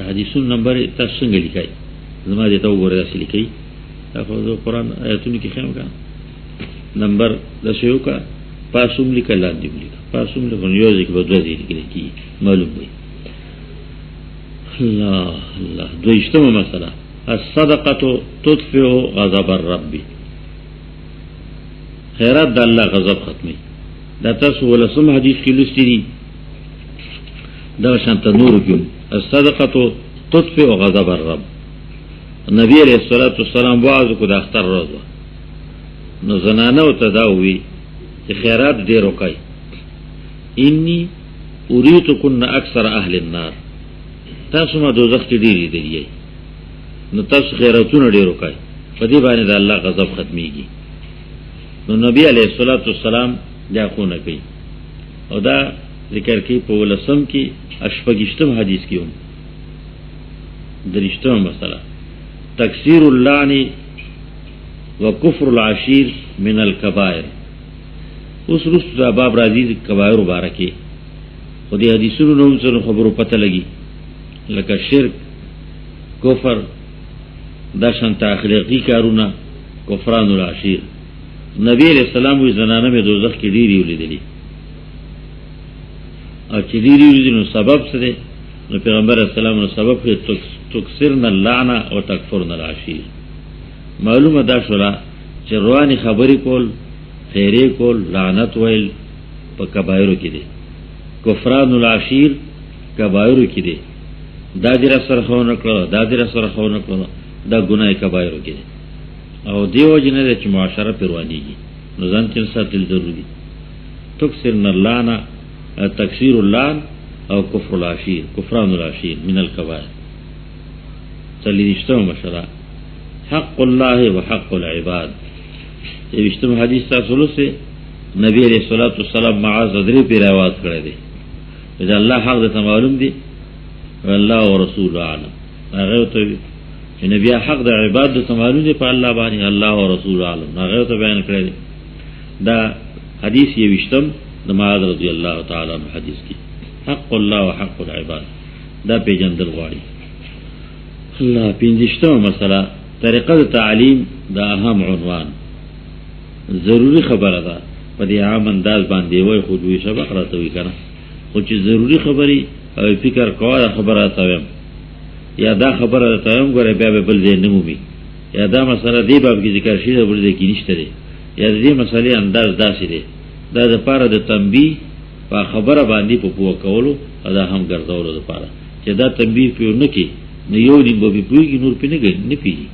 حدیثون نمبر تاسو څنګه لیکای زما دې ته وګوره داسې لیکي تاسو قرآن آیاتونو کې خیم کا نمبر د شیو کا پاسوم لیکل لاندې لیکل پاسوم لیکل یو ځکه په دوه ځای لیکل کی معلوم وي الله الله دویشتمه مسله الصدقه تطفئ غضب الرب خیرات د الله غضب ختمي دا تاسو ولسم حدیث کې لستی دي دا شانت نور کې الصدقه تطفئ غضب الرب نبی علیہ الصلوۃ والسلام واعظ کو د اختر روز نو زنانه او تداوی چې خیرات ډیر وکای انی اریتکن اکثر اهل النار تاسو ما دوزخ کې ډیری دی نو تاسو خیراتونه ډیر وکای په دې باندې د الله غضب ختميږي نو نبی علیہ الصلوۃ والسلام دا خونه کوي او دا ذکر کوي په ولسم کې اشفقشتم حدیث کې هم درشتم مسله تکثیر اللعن وکفر العشیر من الکبائر. اوس رست دا باب راځي کبائر مبارکه خو دې حدیثونو نوم څه خبرو پته لګي لکه شرک کفر دا شانت اخلاقی کارونه کفران العشیر. نبی علیہ السلام وی زنانه مې دوزخ کې ډیری ولیدلې او چې ډیری ولیدل نو سبب څه دی؟ نو پیغمبر اسلام نو سبب کې تکسرن اللعنه او تکفرن العشیر. معلومه دا شولا چې رواني خبرې کول خیره کول لعنت ویل په کبایرو کې دي. کفران العشیر کبایرو کې دي. دا دې سره خو نه کړو دا دې سره خو نه کړو دا ګناه کبایرو کې دي او دیو جنې چې معاشره پروانیږي نو ځان چې ساتل ضروري. تکسرن اللعنه تکسیر اللعن او کفر العشیر کفران العشیر من الکبائر. څلورشتمه مشره حق الله و حق العباد. یوشتم حدیث تاسو سے نبی علیہ الصلوۃ والسلام معاذ ادری پہ روایت کړی دی دا الله حق ته معلوم دی والله ورسول اعلم. هغه ته چې نبی حق د عبادت ته معلوم دی په الله باندې الله او رسول اعلم هغه ته بیان کړی دی. دا حدیث یوشتم د معاذ رضی الله تعالی عنہ حدیث کی حق الله و حق العباد دا پیجندل غواړي. الله پنځشتمه مسله طریقه تعلیم دا اهم عنوان ضروری خبره ده په دې عام انداز باندې وای خو دوی سبق راته کنه خو چې ضروری خبري او فکر کوه خبره راته یا دا خبره راته غره بیا به بل ځای نه مومي یا دا مسله دی باب کې ذکر شي بل ځای کې نشته دی یا دې مسلې انداز داسې دی دا د پاره د تنبیه په خبره باندې په پوه کولو دا هم ګرځولو لپاره چې دا تنبیه پیو نه کی نه یو دی به پیږي نور پې نه پیږي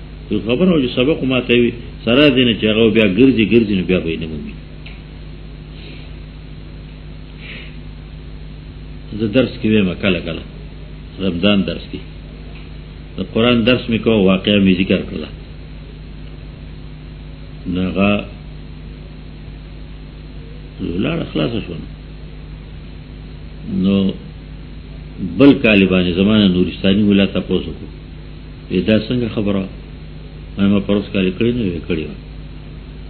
خبر او سبق ما ته وي سره دینه چې هغه بیا ګرځي نو بیا به نه مومي. زه درس کې وایم کله کله رمضان درس کې د قرآن درس مې کوه واقعا مې ذکر کړله نغه لاړ خلاص شو نو بل کالیبانی زمانه نورستانی ولا تاسو کو دا څنګه خبره ما پروس کاری کړی نه وی کړی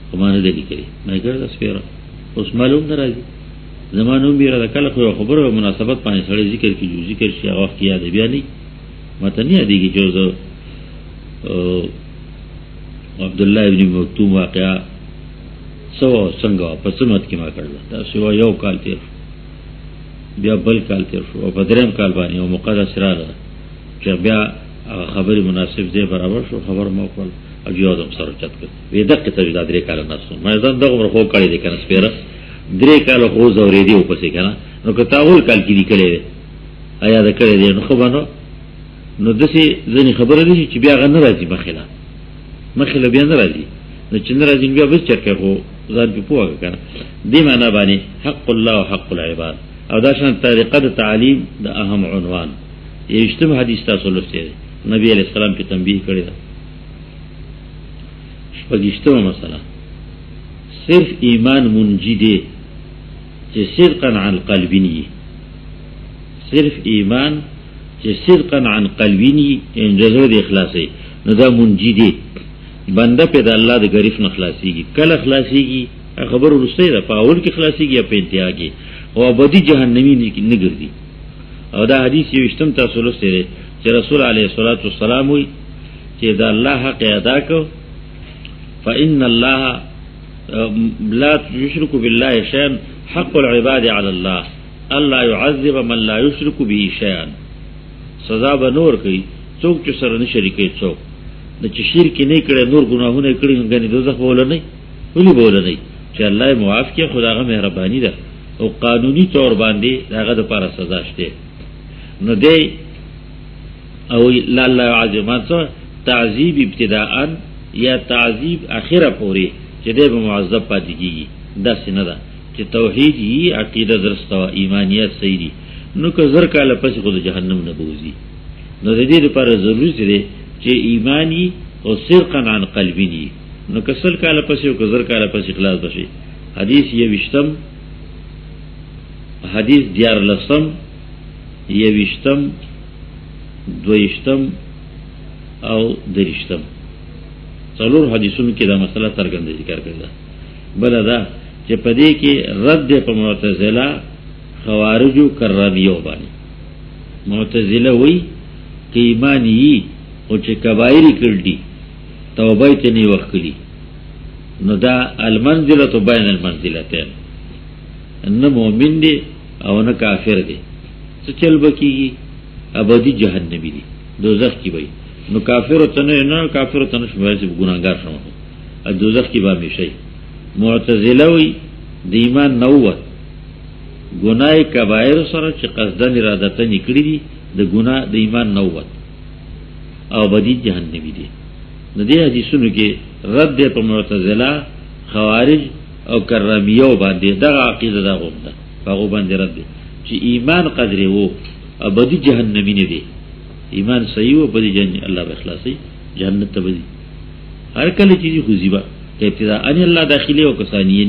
خو ما نه دی کړی مې ګر د سپیره اوس معلوم درازي زمانو بیره د کله خو خبره مناسبت باندې سره ذکر کیږي ذکر شي هغه کې یاد بیا نه مته نه یادېږي چې عبد الله ابن مکتوم واقعا سو څنګه په سمت کې ما کړل دا سو یو کال تیر بیا بل کال تیر شو او په دریم کال باندې او مقدس راغله چې بیا خبري مناسب دی برابر شو خبر مو کول او یادم سره چت کړ وې دغه ته د درې کال نه سو مې ځان دغه خو کړی دی کنه سپیره درې کال خو زورې دی په څه کنه نو که تاول کال کې دی کړی آیا دا کړی دی نو خو باندې نو دسي ځنی خبره دي چې بیا غن راځي مخله بیا نه راځي نو چې نه راځي بیا بس چرکه خو ځان په پوهه کنه دی معنا باندې حق الله او حق العباد او دا شان طریقه د تعلیم د اهم عنوان یشتم حدیث تاسو لسته نبی علیہ السلام په تنبیه کړی دا شپږشتمه مسله صرف ایمان منجی دی چې صدقا عن قلبینی صرف ایمان چې صدقا عن قلبینی ان جزر اخلاصي نو دا منجی دی بنده په د الله د غریف نه خلاصيږي کله خلاصيږي خبر ورسته ده په اول کې خلاصيږي په انتها کې او ابدي جهنمی نه ګرځي. او دا حدیث یو اشتم تاسو لسته دی چې رسول علیه الصلاۃ والسلام وی چې دا الله حق ادا کو فإن الله لا يشرك بالله شيئا حق العباد على الله الله يعذب من لا يشرك به شيئا. سزا به نور کوي څوک چې سره نه شریکي څوک د چې شرک نه کړي نور ګناهونه کړي غني دوزخ بوله نه ولي بوله نه چې الله معاف کړي خدایغه مهرباني ده او قانوني طور باندې داغه د لپاره سزا شته نو دی او لا الله عظمت تعذيب ابتداء یا تعذيب اخره پوری چې د معذب پاتې کیږي دا څنګه ده چې توحید یې عقیده درسته او ایمانیت صحیح دي نو که زر کاله پس خو د جهنم نه بوزي نو د دې لپاره ضروري دی چې ایمانی او صدقا عن قلبینی نو کسل کاله پس او که زر کاله پس اخلاص بشي. حدیث یوشتم حدیث دیار لسم یوشتم دویشتم او درشتم څلور حدیثونو کې دا مسله څرګنده ذکر کړل. بل دا چې په دې کې رد په معتزله خوارج او کرامیو باندې. معتزله وایي چې ایمان یې او چې کبایر کړي توبه ته نه وکړي نو دا المنزله بین المنزلتين، نه مؤمن دی او نه کافر دی. څه چل بکیږي؟ ابدی جهنمی دی، دوزخ کی وای. نو کافر ته نه کافر ته نه شوی چې ګناګار شوم، ا دوزخ کی به همیشه. معتزله وای د ایمان نووت ګناه کبایر سره چې قصدن ارادته نکړي دي د ګناه د ایمان نووت او ابدی جهنمی دی. د دې حدیثونو کې رد په معتزله خوارج او کرامیو باندې دا عقیده دا غوښته هغه باندې رد چې ایمان قدرې وو ابدی جهنمی نه دی. ایمان صحیح و ابدی جهنم الله به اخلاصي جنت ته بدی. هر کله چې خو زیبا ابتدا ان الله داخلي او کسانیه